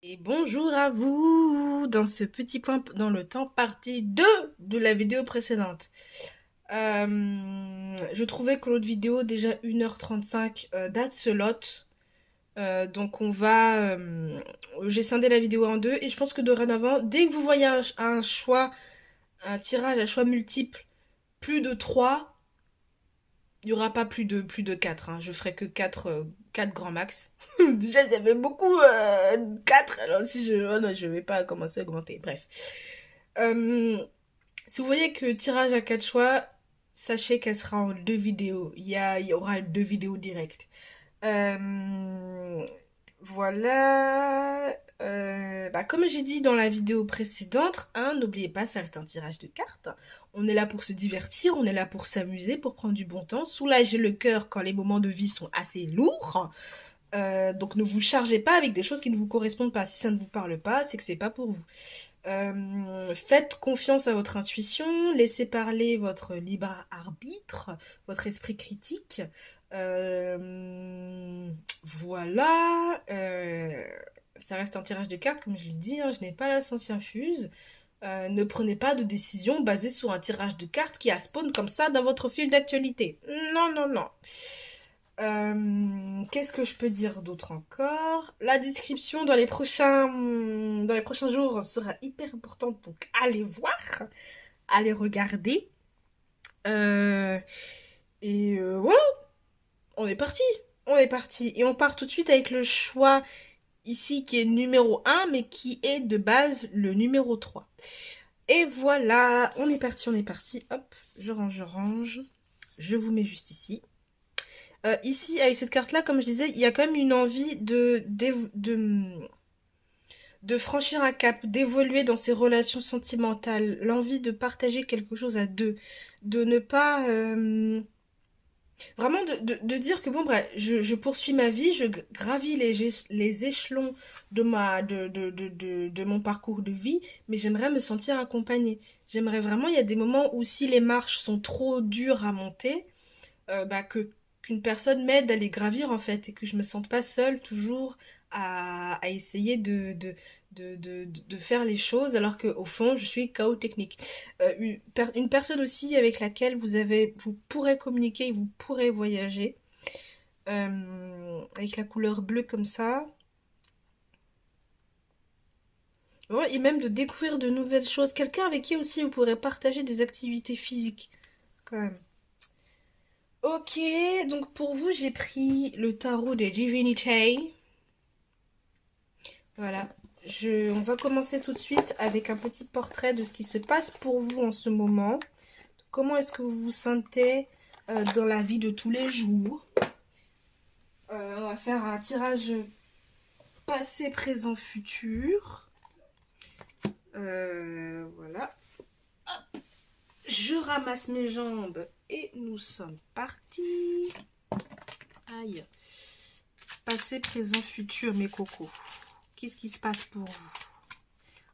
Et bonjour à vous dans ce petit point dans le temps partie 2 de la vidéo précédente. Je trouvais que l'autre vidéo, déjà 1h35, date ce lot. Donc j'ai scindé la vidéo en deux et je pense que dorénavant, dès que vous voyez un choix, un tirage à choix multiple, plus de 3, il n'y aura pas plus de 4. Hein. Je ferai que 4 grands max. Déjà, il y avait beaucoup 4. Alors si je... Oh non, je vais pas commencer à augmenter. Bref. Euh, Si vous voyez que tirage à 4 choix, sachez qu'elle sera en 2 vidéos. Il y aura 2 vidéos directes. Euh, voilà. Comme j'ai dit dans la vidéo précédente, hein, n'oubliez pas, ça reste un tirage de cartes. On est là pour se divertir, on est là pour s'amuser, pour prendre du bon temps, soulager le cœur quand les moments de vie sont assez lourds. Donc ne vous chargez pas avec des choses qui ne vous correspondent pas. Si ça ne vous parle pas, c'est que c'est pas pour vous. Faites confiance à votre intuition, laissez parler votre libre arbitre, votre esprit critique. Voilà. Ça reste un tirage de cartes, comme je l'ai dit, hein, je n'ai pas la science infuse. Ne prenez pas de décision basée sur un tirage de cartes qui a spawn comme ça dans votre fil d'actualité. Non, non, non. Qu'est-ce que je peux dire d'autre encore? La description dans les prochains jours sera hyper importante, donc allez voir, allez regarder. Euh, voilà, on est parti. On est parti. Et on part tout de suite avec le choix ici qui est numéro 1, mais qui est de base le numéro 3. Et voilà, on est parti, on est parti. Hop, je range, je range. Je vous mets juste ici. Ici, avec cette carte-là, comme je disais, il y a quand même une envie de franchir un cap, d'évoluer dans ses relations sentimentales, l'envie de partager quelque chose à deux, de ne pas... vraiment de dire que bon, bref, je poursuis ma vie, je gravis les échelons de mon parcours de vie, mais j'aimerais me sentir accompagnée. J'aimerais vraiment, il y a des moments où si les marches sont trop dures à monter, qu'une personne m'aide à les gravir en fait et que je me sente pas seule toujours à essayer de faire les choses alors qu'au fond je suis chaos technique. Une personne aussi avec laquelle vous pourrez communiquer, vous pourrez voyager avec la couleur bleue comme ça. Ouais, et même de découvrir de nouvelles choses. Quelqu'un avec qui aussi vous pourrez partager des activités physiques quand même. Ok, donc pour vous, j'ai pris le tarot des divinités. Voilà. On va commencer tout de suite avec un petit portrait de ce qui se passe pour vous en ce moment. Comment est-ce que vous vous sentez dans la vie de tous les jours? On va faire un tirage passé, présent, futur. Voilà. Je ramasse mes jambes et nous sommes partis. Aïe. Passé, présent, futur, mes cocos. Qu'est-ce qui se passe pour vous?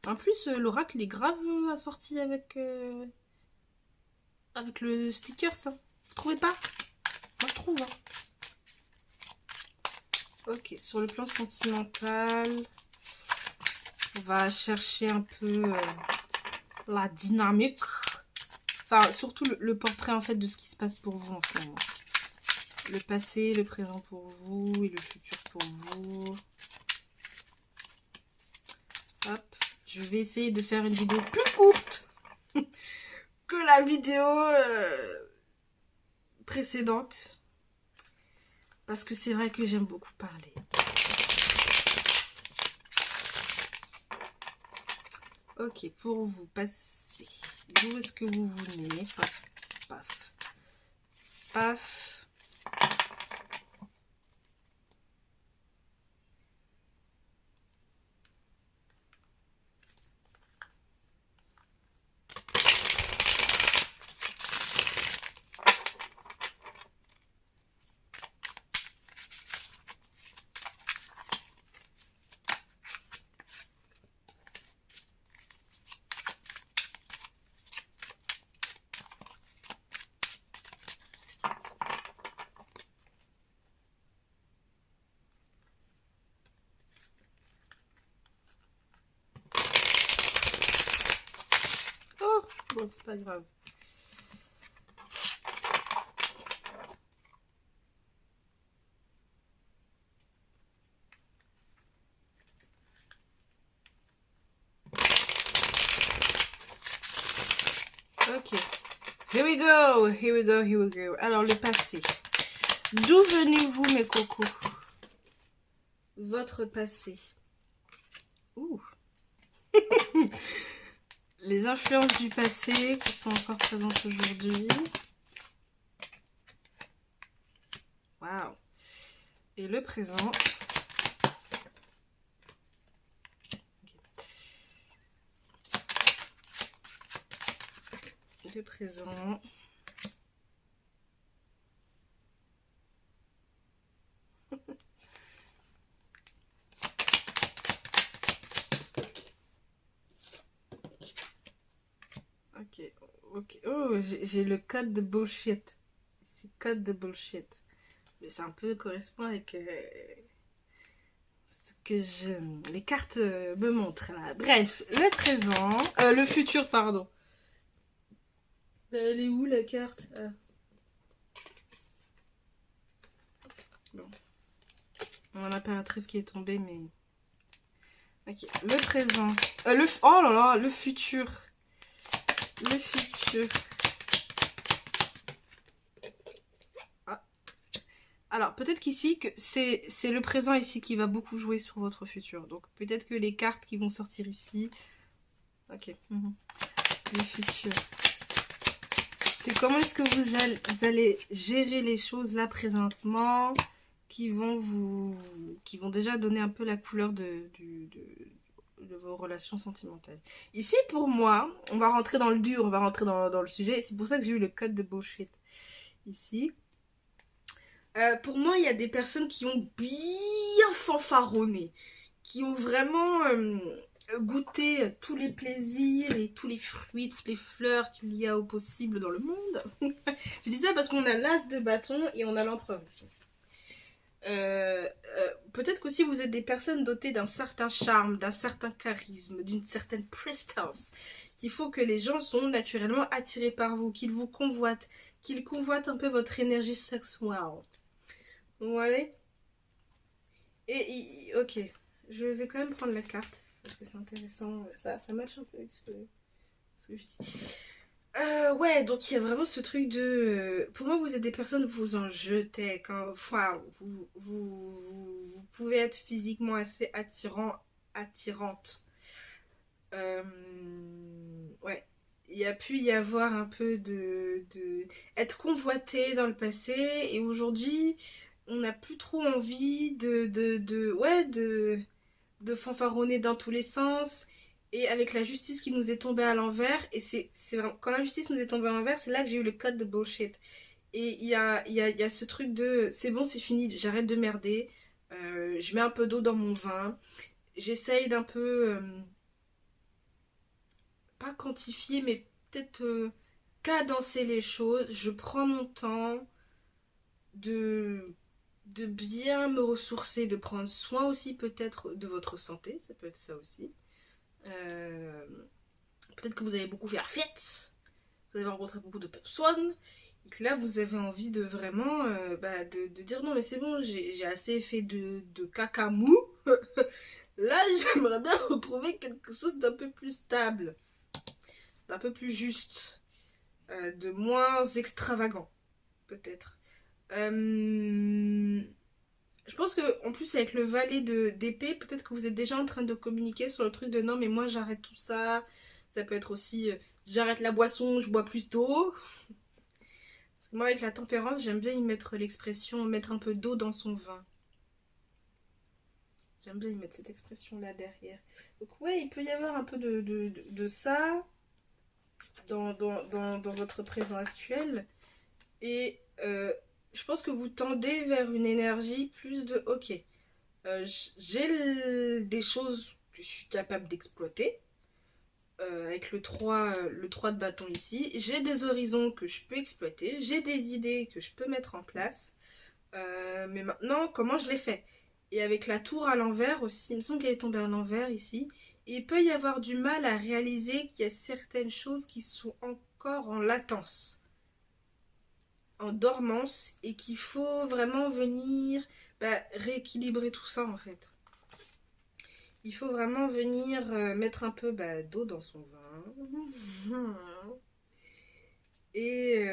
En plus, l'oracle est grave assorti avec le sticker, ça. Vous trouvez pas? Moi, je trouve. Hein. Ok, sur le plan sentimental, on va chercher un peu la dynamique. Enfin, surtout le portrait, en fait, de ce qui se passe pour vous en ce moment. Le passé, le présent pour vous et le futur pour vous. Hop. Je vais essayer de faire une vidéo plus courte que la vidéo précédente. Parce que c'est vrai que j'aime beaucoup parler. Ok, pour vous, passez. D'où est-ce que vous venez? Paf, paf, paf. bon, c'est pas grave. Ok. Here we go, here we go, here we go. Alors, le passé. D'où venez-vous, mes cocos? Votre passé. Ouh. Les influences du passé qui sont encore présentes aujourd'hui. Waouh. Et le présent. Le présent. Ok, ok. Oh, j'ai le code de bullshit. C'est code de bullshit. Mais c'est un peu correspond avec ce que les cartes me montrent là. Bref, le présent, le futur, pardon. Elle est où la carte? Bon. On a l'impératrice qui est tombée, mais... Ok, le présent. Oh là là, le futur. Le futur. Ah. Alors, peut-être qu'ici, que c'est le présent ici qui va beaucoup jouer sur votre futur. Donc, peut-être que les cartes qui vont sortir ici... Ok. Le futur. C'est comment est-ce que vous allez gérer les choses là présentement qui vont déjà donner un peu la couleur de vos relations sentimentales. Ici, pour moi, on va rentrer dans le dur, on va rentrer dans le sujet. C'est pour ça que j'ai eu le code de bullshit ici. Pour moi, il y a des personnes qui ont bien fanfaronné, qui ont vraiment goûté tous les plaisirs et tous les fruits, toutes les fleurs qu'il y a au possible dans le monde. Je dis ça parce qu'on a l'as de bâton et on a l'empereur ici. Peut-être qu'aussi vous êtes des personnes dotées d'un certain charme, d'un certain charisme, d'une certaine prestance, qu'il faut que les gens sont naturellement attirés par vous, qu'ils vous convoitent, qu'ils convoitent un peu votre énergie sexuelle. Voilà. Et ok, je vais quand même prendre la carte parce que c'est intéressant, ça match un peu avec ce que je dis. Ouais, donc il y a vraiment ce truc de... pour moi, vous êtes des personnes, vous en jetez quand... Enfin, vous pouvez être physiquement assez attirante. Ouais. Il y a pu y avoir un peu être convoité dans le passé. Et aujourd'hui, on n'a plus trop envie de fanfaronner dans tous les sens. Et avec la justice qui nous est tombée à l'envers, et c'est vraiment, quand la justice nous est tombée à l'envers, c'est là que j'ai eu le code de bullshit. Et il y a ce truc de, c'est bon, c'est fini, j'arrête de merder, je mets un peu d'eau dans mon vin, j'essaye d'un peu, pas quantifier, mais peut-être cadencer les choses, je prends mon temps de bien me ressourcer, de prendre soin aussi peut-être de votre santé, ça peut être ça aussi. Peut-être que vous avez beaucoup fait la fête, vous avez rencontré beaucoup de personnes, et que là vous avez envie de vraiment de dire non mais c'est bon, j'ai assez fait de caca mou. Là j'aimerais bien retrouver quelque chose d'un peu plus stable, d'un peu plus juste, de moins extravagant peut-être. Je pense que en plus avec le valet d'épée, peut-être que vous êtes déjà en train de communiquer sur le truc de non mais moi j'arrête tout ça. Ça peut être aussi j'arrête la boisson, je bois plus d'eau. Parce que moi avec la tempérance, j'aime bien y mettre l'expression mettre un peu d'eau dans son vin. J'aime bien y mettre cette expression là derrière. Donc ouais, il peut y avoir un peu de ça dans votre présent actuel. Et je pense que vous tendez vers une énergie plus de ok, j'ai des choses que je suis capable d'exploiter avec le 3 de bâton ici, j'ai des horizons que je peux exploiter, j'ai des idées que je peux mettre en place, mais maintenant comment je les fais? Et avec la tour à l'envers aussi, il me semble qu'elle est tombée à l'envers ici. Et il peut y avoir du mal à réaliser qu'il y a certaines choses qui sont encore en latence, en dormance, et qu'il faut vraiment venir rééquilibrer tout ça en fait. Il faut vraiment venir mettre un peu d'eau dans son vin. Et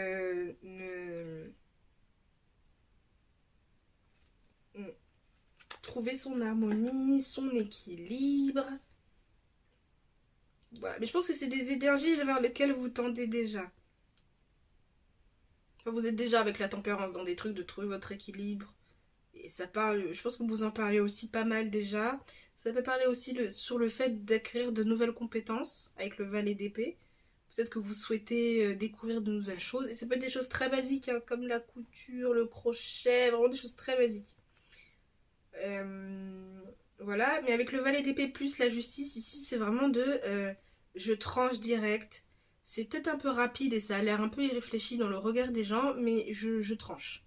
trouver son harmonie, son équilibre. Voilà. Mais je pense que c'est des énergies vers lesquelles vous tendez déjà. Enfin, vous êtes déjà avec la tempérance dans des trucs de trouver votre équilibre. Et ça parle, je pense que vous en parlez aussi pas mal déjà. Ça peut parler aussi sur le fait d'acquérir de nouvelles compétences avec le valet d'épée. Peut-être que vous souhaitez découvrir de nouvelles choses. Et ça peut être des choses très basiques, hein, comme la couture, le crochet, vraiment des choses très basiques. Voilà, mais avec le valet d'épée plus la justice, ici, c'est vraiment je tranche direct. C'est peut-être un peu rapide et ça a l'air un peu irréfléchi dans le regard des gens, mais je tranche.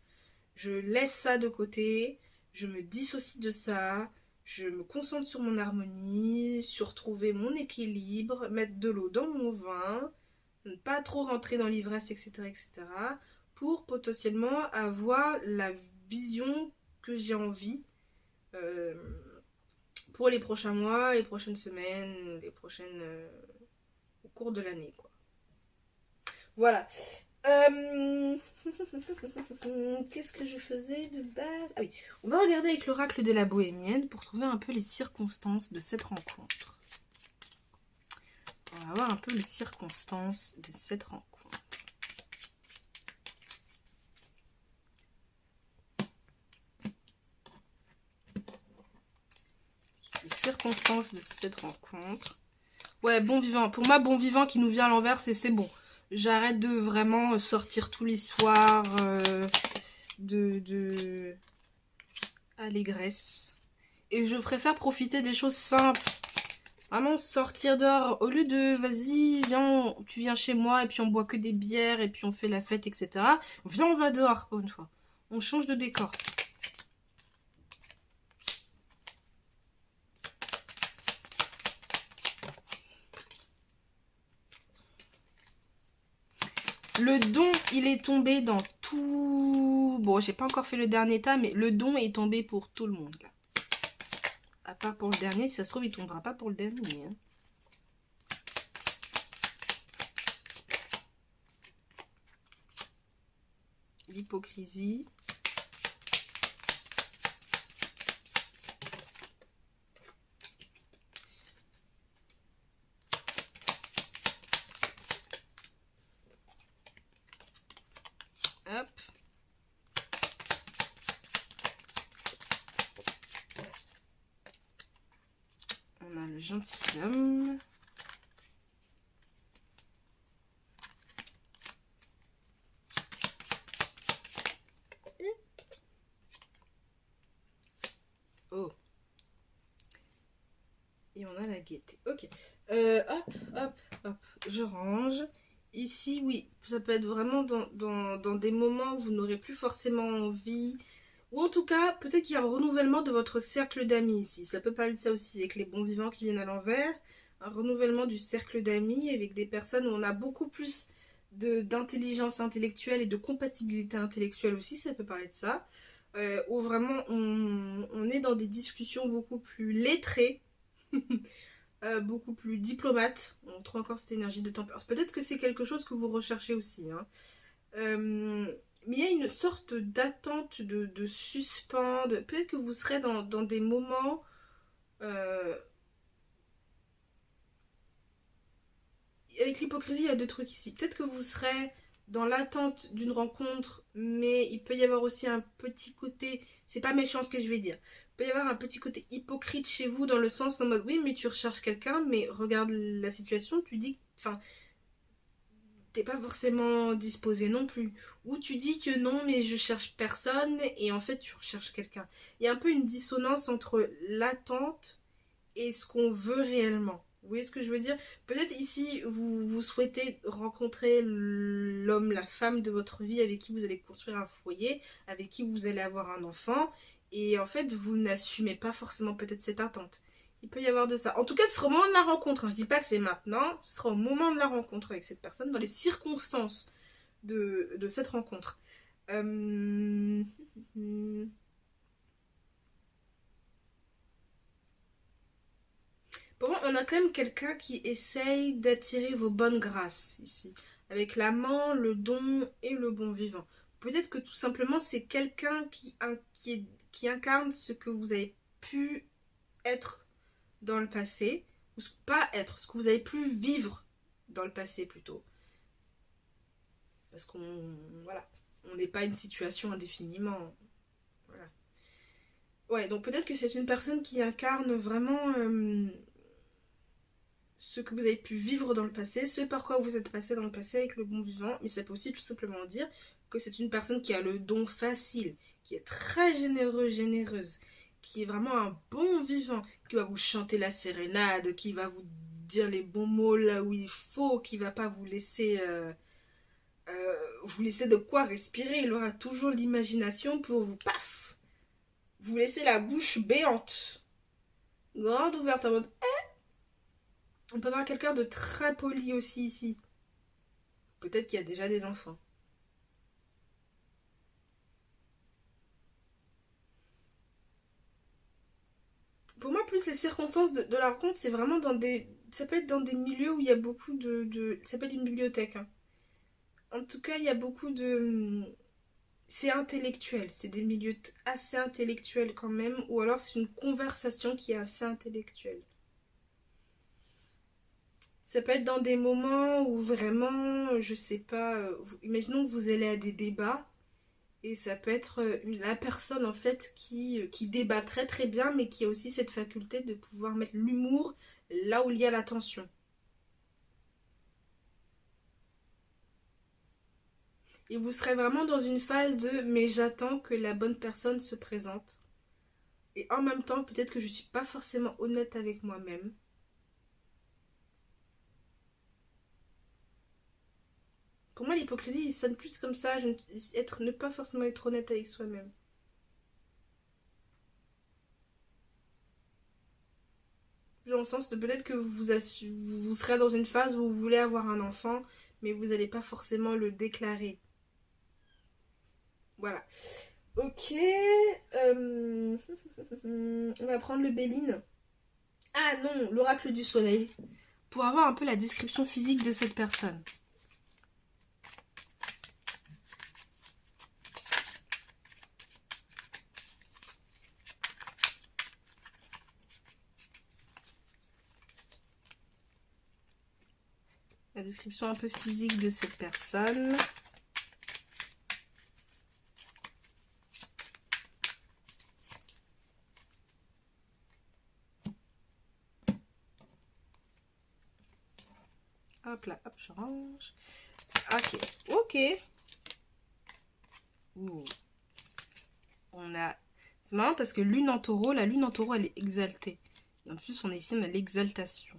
Je laisse ça de côté, je me dissocie de ça, je me concentre sur mon harmonie, sur trouver mon équilibre, mettre de l'eau dans mon vin, ne pas trop rentrer dans l'ivresse, etc., etc., pour potentiellement avoir la vision que j'ai envie euh, pour les prochains mois, les prochaines semaines, les prochaines au cours de l'année, quoi. Voilà. Qu'est-ce que je faisais de base? Ah oui, on va regarder avec l'oracle de la bohémienne pour trouver un peu les circonstances de cette rencontre. On va voir un peu les circonstances de cette rencontre. Les circonstances de cette rencontre. Ouais, bon vivant. Pour moi, bon vivant qui nous vient à l'envers, c'est bon. J'arrête de vraiment sortir tous les soirs de allégresse. Et je préfère profiter des choses simples. Vraiment sortir dehors. Au lieu de, vas-y, viens, tu viens chez moi et puis on boit que des bières et puis on fait la fête, etc. Viens, on va dehors, pour une fois. On change de décor. Le don, il est tombé dans tout... Bon, j'ai pas encore fait le dernier état, mais le don est tombé pour tout le monde, là. À part pour le dernier, si ça se trouve, il tombera pas pour le dernier. Hein. L'hypocrisie. Hop. On a le gentilhomme. Oh. Et on a la gaieté. Ok. Hop, hop, hop. Je range. Ici, oui, ça peut être vraiment dans des moments où vous n'aurez plus forcément envie. Ou en tout cas, peut-être qu'il y a un renouvellement de votre cercle d'amis ici. Ça peut parler de ça aussi avec les bons vivants qui viennent à l'envers. Un renouvellement du cercle d'amis avec des personnes où on a beaucoup plus d'intelligence intellectuelle et de compatibilité intellectuelle aussi. Ça peut parler de ça. Où vraiment on est dans des discussions beaucoup plus lettrées. Beaucoup plus diplomate. On trouve encore cette énergie de tempérance. Peut-être que c'est quelque chose que vous recherchez aussi. Hein. Mais il y a une sorte d'attente, de suspens. Peut-être que vous serez dans des moments... Avec l'hypocrisie, il y a deux trucs ici. Peut-être que vous serez dans l'attente d'une rencontre, mais il peut y avoir aussi un petit côté... C'est pas méchant ce que je vais dire. Il peut y avoir un petit côté hypocrite chez vous dans le sens en mode oui, mais tu recherches quelqu'un, mais regarde la situation, tu dis... Enfin, t'es pas forcément disposé non plus. Ou tu dis que non, mais je cherche personne, et en fait, tu recherches quelqu'un. Il y a un peu une dissonance entre l'attente et ce qu'on veut réellement. Vous voyez ce que je veux dire? Peut-être ici, vous souhaitez rencontrer l'homme, la femme de votre vie avec qui vous allez construire un foyer, avec qui vous allez avoir un enfant. Et en fait, vous n'assumez pas forcément peut-être cette attente. Il peut y avoir de ça. En tout cas, ce sera au moment de la rencontre. Je dis pas que c'est maintenant. Ce sera au moment de la rencontre avec cette personne, dans les circonstances de cette rencontre. Pour moi, on a quand même quelqu'un qui essaye d'attirer vos bonnes grâces ici. Avec l'amant, le don et le bon vivant. Peut-être que tout simplement, c'est quelqu'un qui incarne ce que vous avez pu être dans le passé. Ou pas être, ce que vous avez pu vivre dans le passé plutôt. Parce qu'on voilà, on n'est pas une situation indéfiniment. Voilà. Ouais, donc peut-être que c'est une personne qui incarne vraiment ce que vous avez pu vivre dans le passé, ce par quoi vous êtes passé dans le passé avec le bon vivant, mais ça peut aussi tout simplement dire que c'est une personne qui a le don facile, qui est très généreuse, qui est vraiment un bon vivant, qui va vous chanter la sérénade, qui va vous dire les bons mots là où il faut, qui va pas vous laisser de quoi respirer. Il aura toujours l'imagination pour vous, paf, vous laisser la bouche béante, grande ouverte en mode on peut avoir quelqu'un de très poli aussi ici. Peut-être qu'il y a déjà des enfants. Pour moi, plus les circonstances de la rencontre, c'est vraiment dans des... Ça peut être dans des milieux où il y a beaucoup Ça peut être une bibliothèque. Hein. En tout cas, il y a beaucoup de... C'est intellectuel. C'est des milieux assez intellectuels quand même. Ou alors c'est une conversation qui est assez intellectuelle. Ça peut être dans des moments où vraiment, je sais pas, imaginons que vous allez à des débats et ça peut être la personne en fait qui débat très très bien mais qui a aussi cette faculté de pouvoir mettre l'humour là où il y a la tension. Et vous serez vraiment dans une phase de mais j'attends que la bonne personne se présente. Et en même temps, peut-être que je suis pas forcément honnête avec moi-même. Pour moi, l'hypocrisie, il sonne plus comme ça, ne pas forcément être honnête avec soi-même. Dans le sens de peut-être que vous serez dans une phase où vous voulez avoir un enfant, mais vous n'allez pas forcément le déclarer. Voilà. Ok. On va prendre le Béline. Ah non, l'oracle du soleil. Pour avoir un peu la description physique de cette personne. La description un peu physique de cette personne. Hop là, hop, je range. Ok, ok. Ouh. On a... C'est marrant parce que lune en taureau, la lune en taureau, elle est exaltée. Et en plus, on est ici, on a l'exaltation.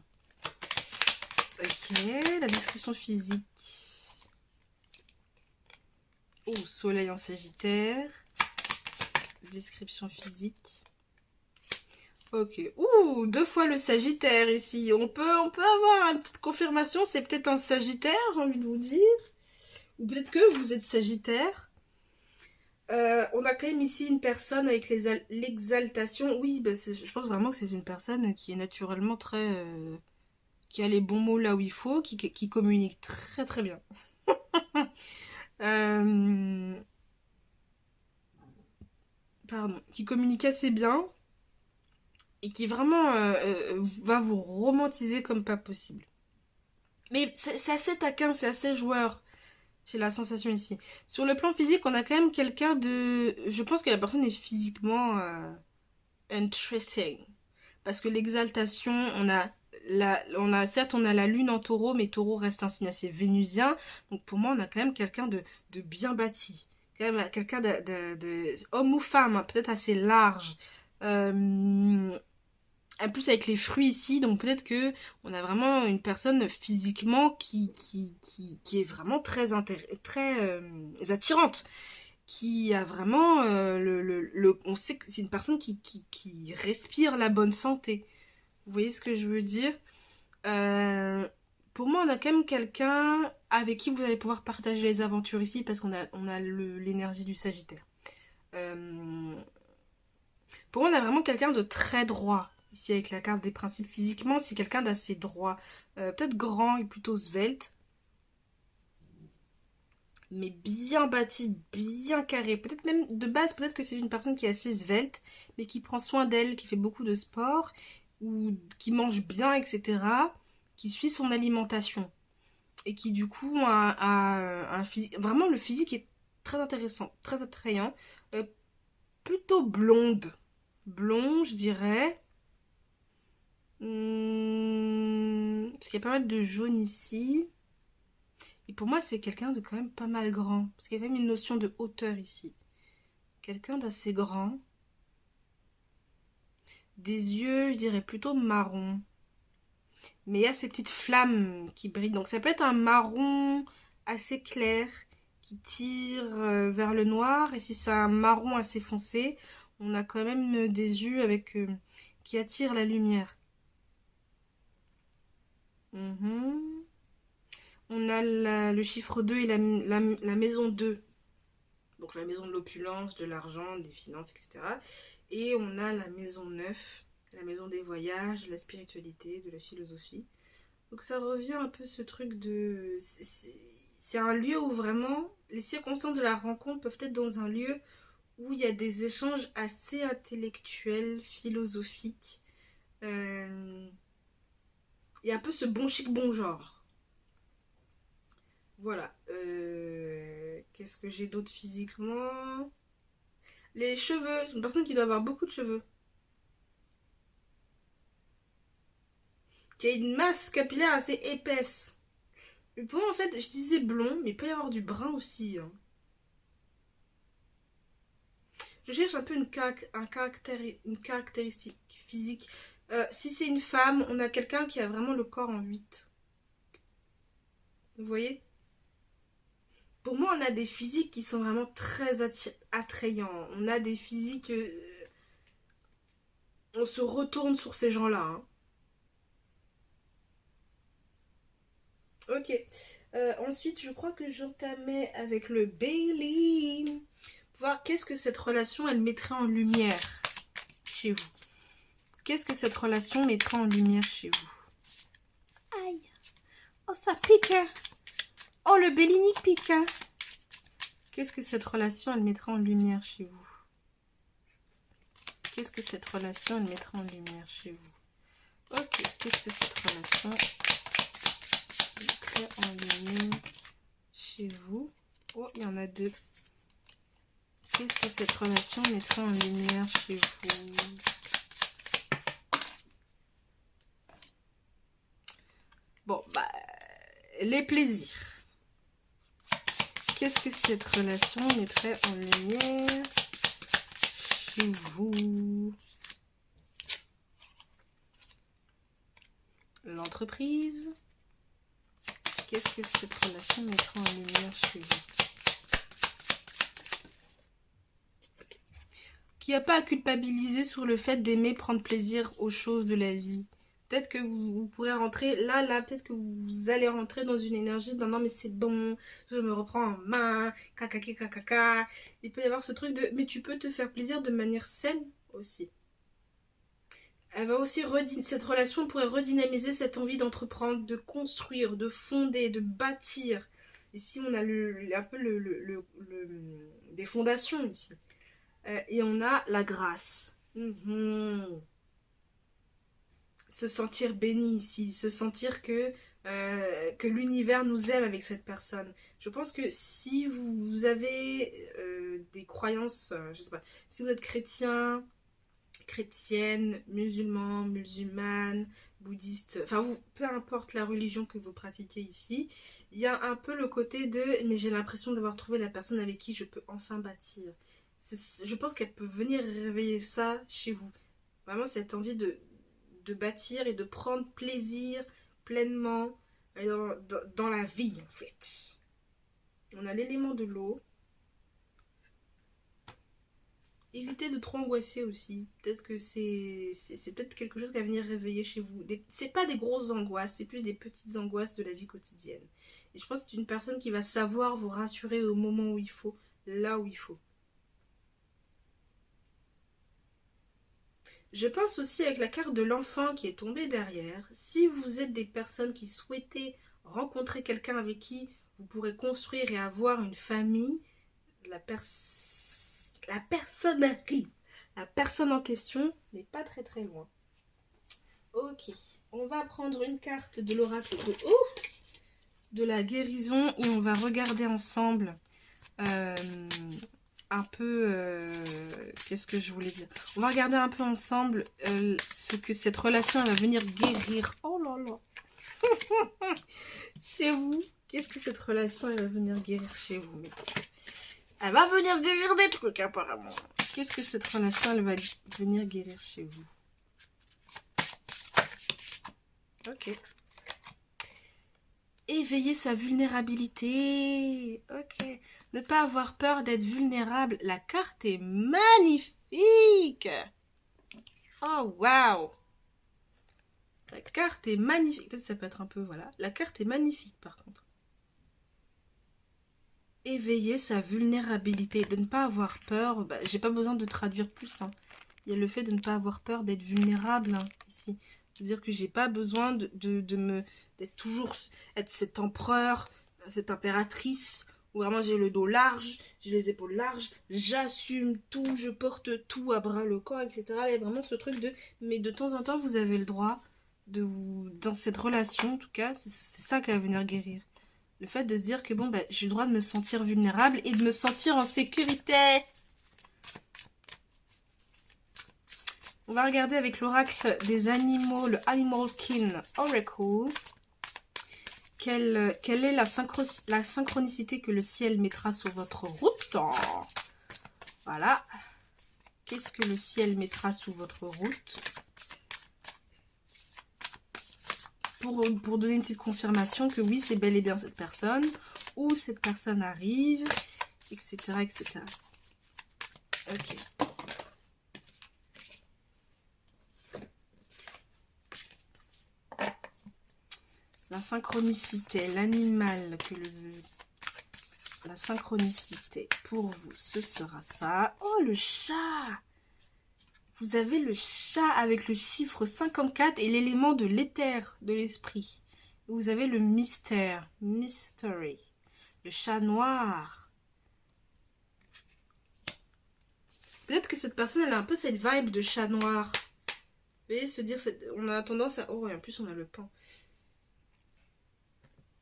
Ok, la description physique. Oh, soleil en sagittaire. Description physique. Ok. Ouh, 2 fois le sagittaire ici. On peut avoir une petite confirmation. C'est peut-être un sagittaire, j'ai envie de vous dire. Ou peut-être que vous êtes sagittaire. On a quand même ici une personne avec l'exaltation. Oui, bah je pense vraiment que c'est une personne qui est naturellement très... qui a les bons mots là où il faut, qui communique très très bien. Pardon. Qui communique assez bien. Et qui vraiment va vous romantiser comme pas possible. Mais c'est assez taquin, c'est assez joueur. J'ai la sensation ici. Sur le plan physique, on a quand même quelqu'un de... Je pense que la personne est physiquement interesting. Parce que l'exaltation, certes, on a la lune en taureau, mais taureau reste un signe assez vénusien. Donc pour moi, on a quand même quelqu'un de bien bâti. Quand même quelqu'un homme ou femme, hein, peut-être assez large. En plus avec les fruits ici, donc peut-être que on a vraiment une personne physiquement qui est vraiment très attirante, qui a vraiment on sait que c'est une personne qui respire la bonne santé. Vous voyez ce que je veux dire? Pour moi, on a quand même quelqu'un avec qui vous allez pouvoir partager les aventures ici parce qu'on a l'énergie du Sagittaire. Pour moi, on a vraiment quelqu'un de très droit. Ici, avec la carte des principes, physiquement, c'est quelqu'un d'assez droit. Peut-être grand et plutôt svelte. Mais bien bâti, bien carré. Peut-être même de base, peut-être que c'est une personne qui est assez svelte, mais qui prend soin d'elle, qui fait beaucoup de sport, ou qui mange bien, etc. Qui suit son alimentation. Et qui du coup a un physique. Vraiment, le physique est très intéressant, très attrayant. Plutôt blonde. Blond, je dirais. Parce qu'il y a pas mal de jaune ici. Et pour moi, c'est quelqu'un de quand même pas mal grand. Parce qu'il y a quand même une notion de hauteur ici. Quelqu'un d'assez grand. Des yeux, je dirais plutôt marron. Mais il y a ces petites flammes qui brillent. Donc ça peut être un marron assez clair qui tire vers le noir. Et si c'est un marron assez foncé, on a quand même des yeux avec qui attirent la lumière. On a le chiffre 2 et la maison 2. Donc la maison de l'opulence, de l'argent, des finances, etc. Et on a la maison 9, la maison des voyages, de la spiritualité, de la philosophie. Donc ça revient un peu ce truc de... C'est un lieu où vraiment les circonstances de la rencontre peuvent être dans un lieu où il y a des échanges assez intellectuels, philosophiques. Il y a un peu ce bon chic, bon genre. Voilà. Qu'est-ce que j'ai d'autre physiquement? Les cheveux. C'est une personne qui doit avoir beaucoup de cheveux. Qui a une masse capillaire assez épaisse. Et pour moi, en fait, je disais blond, mais il peut y avoir du brun aussi. Hein. Je cherche un peu une caractéristique physique. Si c'est une femme, on a quelqu'un qui a vraiment le corps en 8. Vous voyez? Pour moi, on a des physiques qui sont vraiment très attrayants. On a des physiques... on se retourne sur ces gens-là. Hein. Ok. Ensuite, je crois que j'entamais avec le Bailey. Voir qu'est-ce que cette relation, elle mettrait en lumière chez vous. Qu'est-ce que cette relation mettrait en lumière chez vous? Aïe. Oh, ça pique. Oh, le Bellini pique. Qu'est-ce que cette relation, elle mettrait en lumière chez vous? Qu'est-ce que cette relation, elle mettrait en lumière chez vous? Ok. Qu'est-ce que cette relation mettrait en lumière chez vous? Oh, il y en a deux. Qu'est-ce que cette relation mettrait en lumière chez vous? Bon, bah, les plaisirs. Qu'est-ce que cette relation mettrait en lumière chez vous? L'entreprise. Qu'est-ce que cette relation mettrait en lumière chez vous? Qu'il n'y a pas à culpabiliser sur le fait d'aimer prendre plaisir aux choses de la vie. Peut-être que vous pourrez rentrer, là, peut-être que vous allez rentrer dans une énergie de non, mais c'est bon, je me reprends en main, kakaka. Il peut y avoir ce truc de, mais tu peux te faire plaisir de manière saine aussi. Elle va aussi, cette relation pourrait redynamiser cette envie d'entreprendre, de construire, de fonder, de bâtir. Ici, on a un peu des fondations ici. Et on a la grâce. Se sentir béni ici, se sentir que l'univers nous aime avec cette personne. Je pense que si vous avez des croyances, je sais pas, si vous êtes chrétien, chrétienne, musulman, musulmane, bouddhiste, enfin peu importe la religion que vous pratiquez ici, il y a un peu le côté de mais j'ai l'impression d'avoir trouvé la personne avec qui je peux enfin bâtir. Je pense qu'elle peut venir réveiller ça chez vous. Vraiment cette envie de bâtir et de prendre plaisir pleinement dans la vie en fait. On a l'élément de l'eau. Évitez de trop angoisser aussi. Peut-être que c'est peut-être quelque chose qui va venir réveiller chez vous. C'est pas des grosses angoisses, c'est plus des petites angoisses de la vie quotidienne. Et je pense que c'est une personne qui va savoir vous rassurer au moment où il faut, là où il faut. Je pense aussi avec la carte de l'enfant qui est tombée derrière, si vous êtes des personnes qui souhaitez rencontrer quelqu'un avec qui vous pourrez construire et avoir une famille, la personne arrive. La personne en question n'est pas très très loin. Ok, on va prendre une carte de l'oracle de la guérison et on va regarder ensemble un peu qu'est-ce que je voulais dire. On va regarder un peu ensemble ce que cette relation va venir guérir. Oh là là. Chez vous, qu'est-ce que cette relation elle va venir guérir chez vous? Elle va venir guérir des trucs apparemment. Qu'est-ce que cette relation elle va venir guérir chez vous? Ok. Éveiller sa vulnérabilité. Ok. Ne pas avoir peur d'être vulnérable. La carte est magnifique. Oh, waouh. La carte est magnifique. Peut-être ça peut être un peu, voilà. La carte est magnifique, par contre. Éveiller sa vulnérabilité. De ne pas avoir peur. Bah, j'ai pas besoin de traduire plus. Hein. Il y a le fait de ne pas avoir peur d'être vulnérable, hein, ici. C'est-à-dire que j'ai pas besoin d'être toujours être cet empereur, cette impératrice, où vraiment j'ai le dos large, j'ai les épaules larges, j'assume tout, je porte tout à bras le corps, etc. Il y a vraiment ce truc de... Mais de temps en temps, vous avez le droit de vous... Dans cette relation, en tout cas, c'est ça qui va venir guérir. Le fait de se dire que bon, bah, j'ai le droit de me sentir vulnérable et de me sentir en sécurité. On va regarder avec l'oracle des animaux, le Animal Kin Oracle. Quelle est la synchronicité que le ciel mettra sur votre route? Voilà. Qu'est-ce que le ciel mettra sur votre route? Pour donner une petite confirmation que oui, c'est bel et bien cette personne, ou cette personne arrive, etc. etc. Ok. La synchronicité, l'animal la synchronicité pour vous, ce sera ça. Oh, le chat! Vous avez le chat avec le chiffre 54 et l'élément de l'éther, de l'esprit. Vous avez le mystère, mystery. Le chat noir. Peut-être que cette personne, elle a un peu cette vibe de chat noir. Vous voyez, se dire, on a tendance à... Oh, et en plus, on a le pain.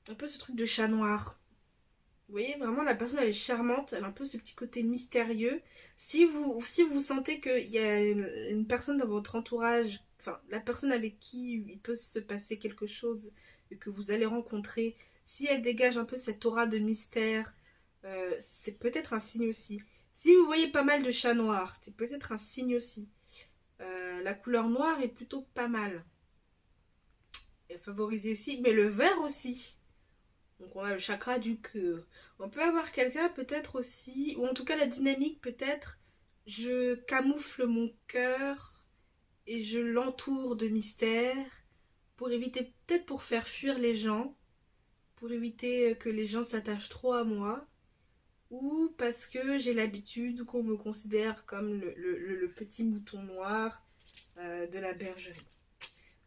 Un peu ce truc de chat noir. Vous voyez, vraiment, la personne, elle est charmante. Elle a un peu ce petit côté mystérieux. Si vous sentez qu'il y a une personne dans votre entourage, enfin, la personne avec qui il peut se passer quelque chose et que vous allez rencontrer, si elle dégage un peu cette aura de mystère, c'est peut-être un signe aussi. Si vous voyez pas mal de chats noirs, c'est peut-être un signe aussi. La couleur noire est plutôt pas mal. Et favorisée aussi, mais le vert aussi. Donc on a le chakra du cœur. On peut avoir quelqu'un peut-être aussi, ou en tout cas la dynamique peut-être, je camoufle mon cœur et je l'entoure de mystère pour éviter, peut-être pour faire fuir les gens, pour éviter que les gens s'attachent trop à moi, ou parce que j'ai l'habitude qu'on me considère comme le petit mouton noir de la bergerie.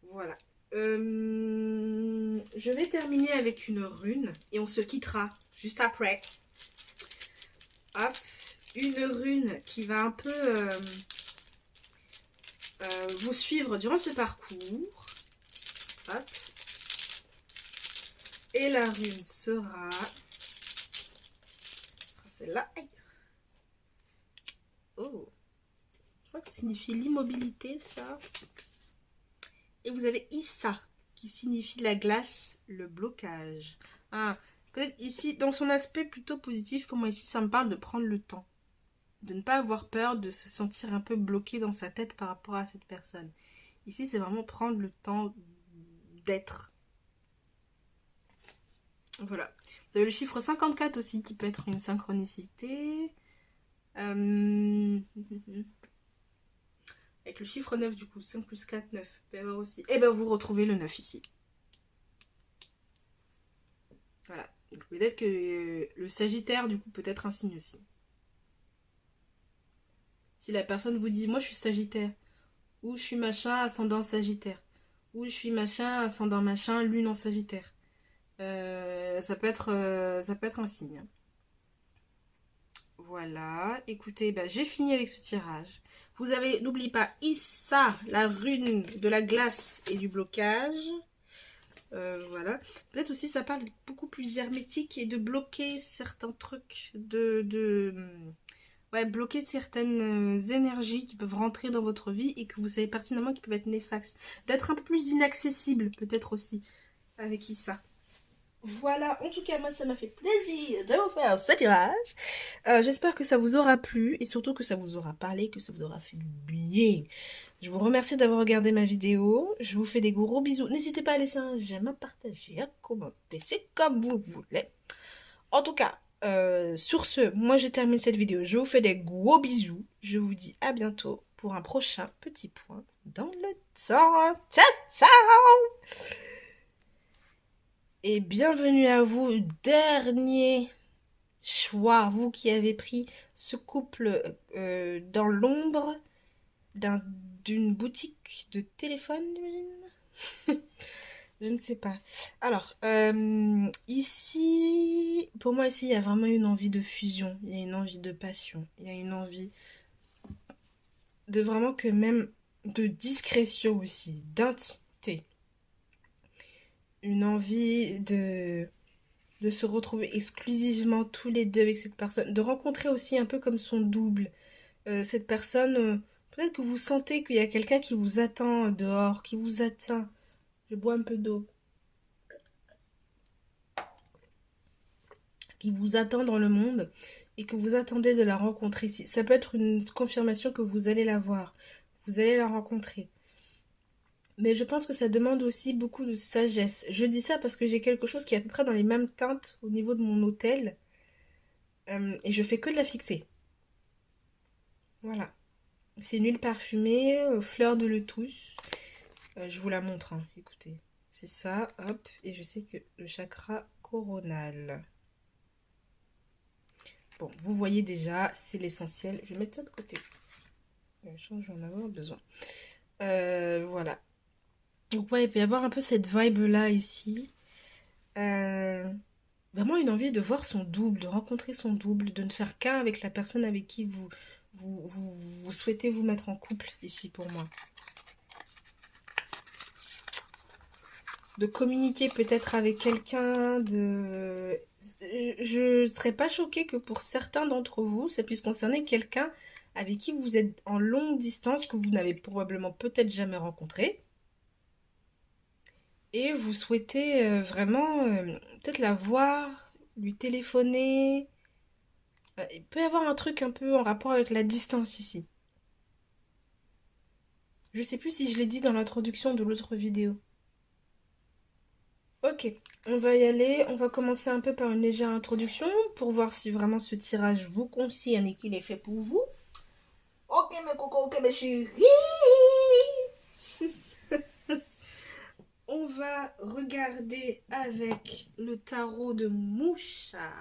Voilà. Je vais terminer avec une rune et on se quittera juste après. Hop, une rune qui va un peu vous suivre durant ce parcours. Hop. Et la rune sera celle-là. Oh, je crois que ça signifie l'immobilité, ça. Et vous avez Issa, qui signifie la glace, le blocage. Ah, peut-être ici, dans son aspect plutôt positif, pour moi ici, ça me parle de prendre le temps. De ne pas avoir peur de se sentir un peu bloqué dans sa tête par rapport à cette personne. Ici, c'est vraiment prendre le temps d'être. Voilà. Vous avez le chiffre 54 aussi, qui peut être une synchronicité. Avec le chiffre 9 du coup, 5 plus 4, 9. Il peut y avoir aussi. Et ben vous retrouvez le 9 ici. Voilà. Peut-être que le Sagittaire du coup peut être un signe aussi. Si la personne vous dit moi je suis Sagittaire, ou je suis machin ascendant Sagittaire, ou je suis machin ascendant machin lune en Sagittaire, ça peut être un signe. Voilà, écoutez, bah, j'ai fini avec ce tirage. Vous avez, n'oubliez pas, Issa, la rune de la glace et du blocage. Voilà. Peut-être aussi ça parle beaucoup plus hermétique et de bloquer certains trucs, ouais, bloquer certaines énergies qui peuvent rentrer dans votre vie et que vous savez pertinemment qui peuvent être néfastes. D'être un peu plus inaccessible, peut-être aussi, avec Issa. Voilà, en tout cas, moi, ça m'a fait plaisir de vous faire ce tirage. J'espère que ça vous aura plu et surtout que ça vous aura parlé, que ça vous aura fait du bien. Je vous remercie d'avoir regardé ma vidéo. Je vous fais des gros bisous. N'hésitez pas à laisser un j'aime, à partager, à commenter. C'est comme vous voulez. En tout cas, sur ce, moi, je termine cette vidéo. Je vous fais des gros bisous. Je vous dis à bientôt pour un prochain petit point dans le temps. Ciao, ciao! Et bienvenue à vous, dernier choix, vous qui avez pris ce couple dans l'ombre d'une boutique de téléphone, j'imagine. Je ne sais pas. Alors, ici, pour moi, ici, il y a vraiment une envie de fusion, il y a une envie de passion, il y a une envie de vraiment que même de discrétion aussi, d'intimité. Une envie de se retrouver exclusivement tous les deux avec cette personne, de rencontrer aussi un peu comme son double. Cette personne, peut-être que vous sentez qu'il y a quelqu'un qui vous attend dehors, qui vous attend. Je bois un peu d'eau. Qui vous attend dans le monde et que vous attendez de la rencontrer ici. Ça peut être une confirmation que vous allez la voir, vous allez la rencontrer. Mais je pense que ça demande aussi beaucoup de sagesse. Je dis ça parce que j'ai quelque chose qui est à peu près dans les mêmes teintes au niveau de mon hôtel. Et je fais que de la fixer. Voilà. C'est une huile parfumée, fleur de lotus. Je vous la montre, hein. Écoutez. C'est ça, hop. Et je sais que le chakra coronal. Bon, vous voyez déjà, c'est l'essentiel. Je vais mettre ça de côté. Je vais en avoir besoin. Voilà. Donc ouais, il peut y avoir un peu cette vibe-là ici. Vraiment une envie de voir son double, de rencontrer son double, de ne faire qu'un avec la personne avec qui vous souhaitez vous mettre en couple ici pour moi. De communiquer peut-être avec quelqu'un, je ne serais pas choquée que pour certains d'entre vous, ça puisse concerner quelqu'un avec qui vous êtes en longue distance, que vous n'avez probablement peut-être jamais rencontré. Et vous souhaitez vraiment peut-être la voir, lui téléphoner. Il peut y avoir un truc un peu en rapport avec la distance ici. Je sais plus si je l'ai dit dans l'introduction de l'autre vidéo. Ok, on va y aller. On va commencer un peu par une légère introduction pour voir si vraiment ce tirage vous concerne et qu'il est fait pour vous. Ok mes cocos, ok mes chéris. On va regarder avec le tarot de Moucha.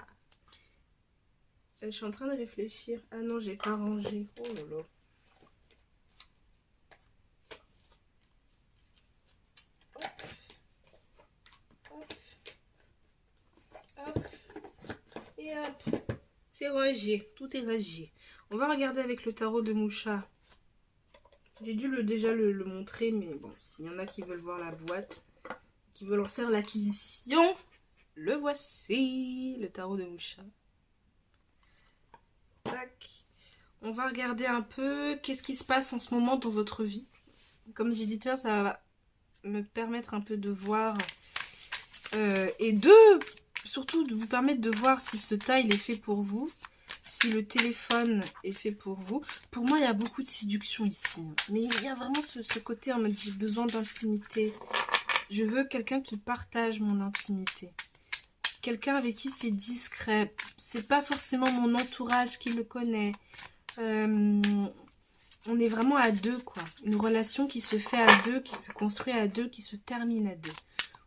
Je suis en train de réfléchir. Ah non, j'ai pas rangé. Oh là là. Hop. Hop. Hop. Et hop. C'est rangé. Tout est rangé. On va regarder avec le tarot de Moucha. J'ai dû déjà le montrer, mais bon, s'il y en a qui veulent voir la boîte, qui veulent en faire l'acquisition, le voici, le tarot de Moucha. Tac. On va regarder un peu qu'est-ce qui se passe en ce moment dans votre vie. Comme j'ai dit, ça va me permettre un peu de voir et surtout de vous permettre de voir si ce tile est fait pour vous. Si le téléphone est fait pour vous. Pour moi, il y a beaucoup de séduction ici. Mais il y a vraiment ce côté en mode j'ai besoin d'intimité. Je veux quelqu'un qui partage mon intimité. quelqu'un avec qui c'est discret. C'est pas forcément mon entourage qui le connaît. On est vraiment à deux, quoi. Une relation qui se fait à deux, qui se construit à deux, qui se termine à deux.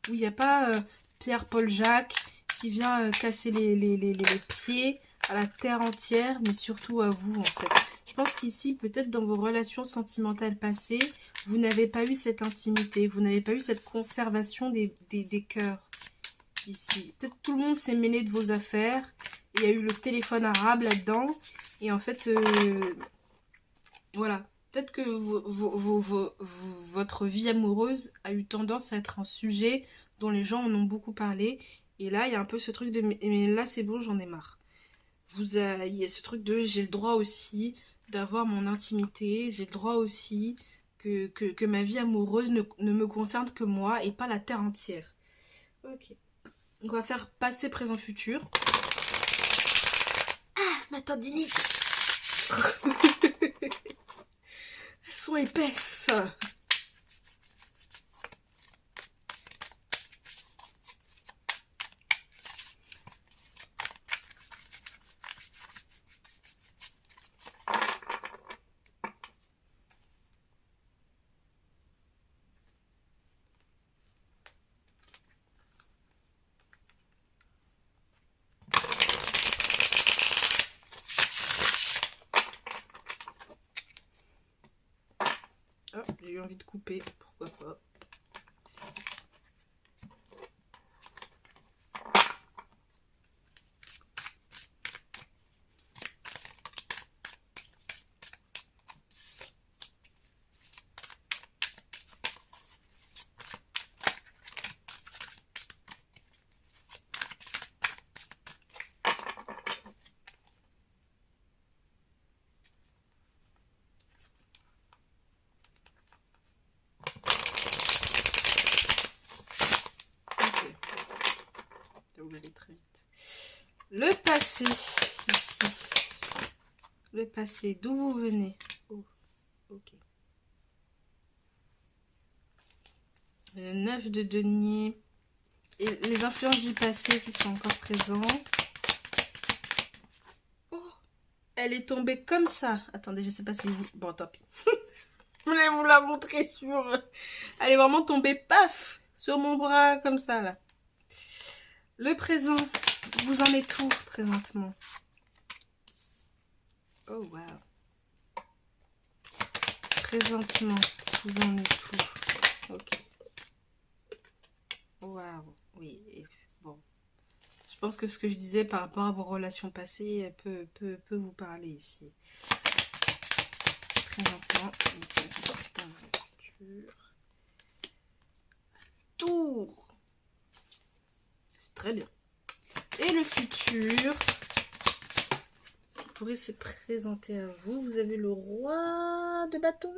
Où il n'y a pas Pierre, Paul, Jacques qui vient casser les pieds à la terre entière, mais surtout à vous, en fait. Je pense qu'ici, peut-être dans vos relations sentimentales passées, vous n'avez pas eu cette intimité, vous n'avez pas eu cette conservation des cœurs. Ici, peut-être tout le monde s'est mêlé de vos affaires. Il y a eu le téléphone arabe là-dedans. Et en fait, voilà. Peut-être que votre vie amoureuse a eu tendance à être un sujet dont les gens en ont beaucoup parlé. Et là, il y a un peu ce truc de mais là, c'est bon, j'en ai marre. Il y a ce truc de j'ai le droit aussi d'avoir mon intimité. J'ai le droit aussi que ma vie amoureuse ne me concerne que moi et pas la terre entière. Ok. On va faire passé, présent, futur. Ah, ma tendinite. Elles sont épaisses. Oh, j'ai eu envie de couper, pourquoi pas. Très vite. Le passé, ici. Le passé, d'où vous venez. Oh, ok. Le 9 de denier. Et les influences du passé qui sont encore présentes. Oh, elle est tombée comme ça. Attendez, je sais pas si vous... Bon, tant pis. Je voulais vous la montrer sur... Elle est vraiment tombée, paf, sur mon bras, comme ça, là. Le présent, vous en êtes où présentement? Oh wow. Présentement, vous en êtes où? Ok. Wow, oui. Bon. Je pense que ce que je disais par rapport à vos relations passées peut vous parler ici. Présentement, tour. C'est très bien. Et le futur qui pourrait se présenter à vous. Vous avez le roi de bâton.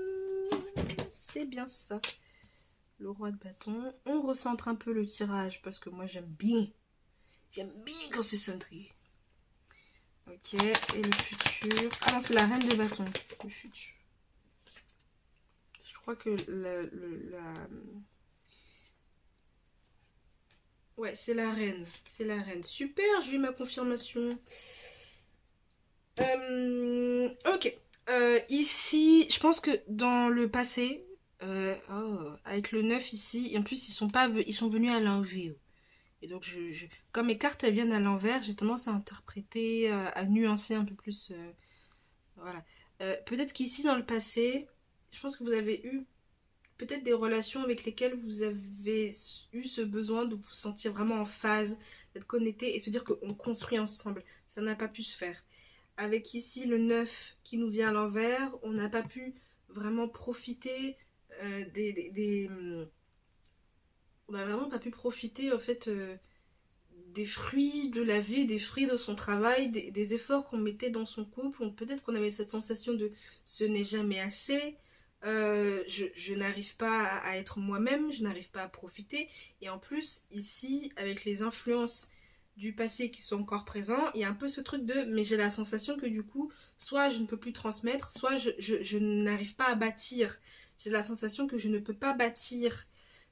C'est bien ça. Le roi de bâton. On recentre un peu le tirage parce que moi j'aime bien. J'aime bien quand c'est centré. Ok. Et le futur. Ah non, c'est la reine de bâton. Le futur. Je crois que ouais, c'est la reine. C'est la reine. Super, j'ai eu ma confirmation. Ok. Ici, je pense que dans le passé, avec le 9 ici, et en plus, ils sont venus à l'envers. Et donc, comme mes cartes elles viennent à l'envers, j'ai tendance à interpréter, à nuancer un peu plus. Voilà. Peut-être qu'ici, dans le passé, je pense que vous avez eu peut-être des relations avec lesquelles vous avez eu ce besoin de vous sentir vraiment en phase, d'être connecté et se dire qu'on construit ensemble. Ça n'a pas pu se faire. Avec ici le 9 qui nous vient à l'envers, on n'a pas pu vraiment profiter on n'a vraiment pas pu profiter en fait des fruits de la vie, des fruits de son travail, des efforts qu'on mettait dans son couple. Peut-être qu'on avait cette sensation de ce n'est jamais assez. Je n'arrive pas à être moi-même, je n'arrive pas à profiter. Et en plus, ici, avec les influences du passé qui sont encore présents, il y a un peu ce truc de mais j'ai la sensation que du coup, soit je ne peux plus transmettre, soit je n'arrive pas à bâtir. J'ai la sensation que je ne peux pas bâtir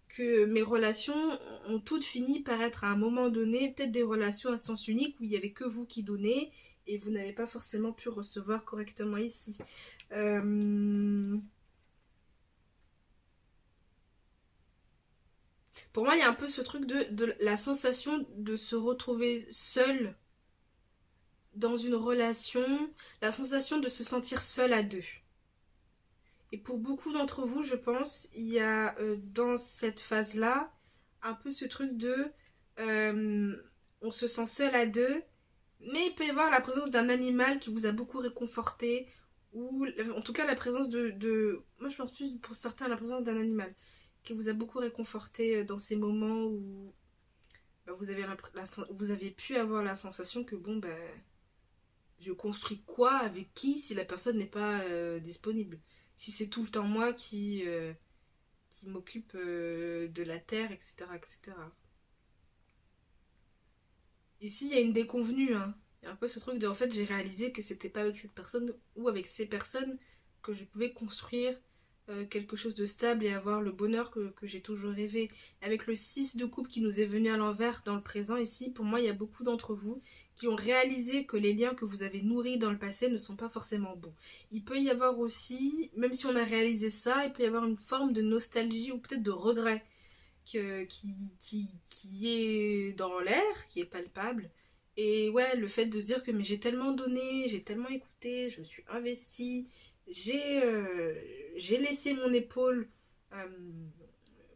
que mes relations ont toutes fini par être à un moment donné, peut-être des relations à sens unique où il n'y avait que vous qui donnez et vous n'avez pas forcément pu recevoir correctement ici. Pour moi, il y a un peu ce truc de la sensation de se retrouver seul dans une relation, la sensation de se sentir seul à deux. Et pour beaucoup d'entre vous, je pense, il y a dans cette phase-là un peu ce truc de on se sent seul à deux, mais il peut y avoir la présence d'un animal qui vous a beaucoup réconforté, ou en tout cas la présence moi je pense plus pour certains la présence d'un animal qui vous a beaucoup réconforté dans ces moments où bah, vous avez pu avoir la sensation que bon, bah, je construis quoi avec qui si la personne n'est pas disponible. Si c'est tout le temps moi qui m'occupe de la terre, etc., etc. Ici, il y a une déconvenue. Hein. Il y a un peu ce truc de, en fait, j'ai réalisé que c'était pas avec cette personne ou avec ces personnes que je pouvais construire quelque chose de stable et avoir le bonheur que j'ai toujours rêvé. Avec le 6 de coupe qui nous est venu à l'envers dans le présent ici, pour moi, il y a beaucoup d'entre vous qui ont réalisé que les liens que vous avez nourris dans le passé ne sont pas forcément bons. Il peut y avoir aussi, même si on a réalisé ça, il peut y avoir une forme de nostalgie ou peut-être de regret qui est dans l'air, qui est palpable. Et ouais, le fait de se dire que mais j'ai tellement donné, j'ai tellement écouté, je me suis investie, j'ai laissé mon épaule euh,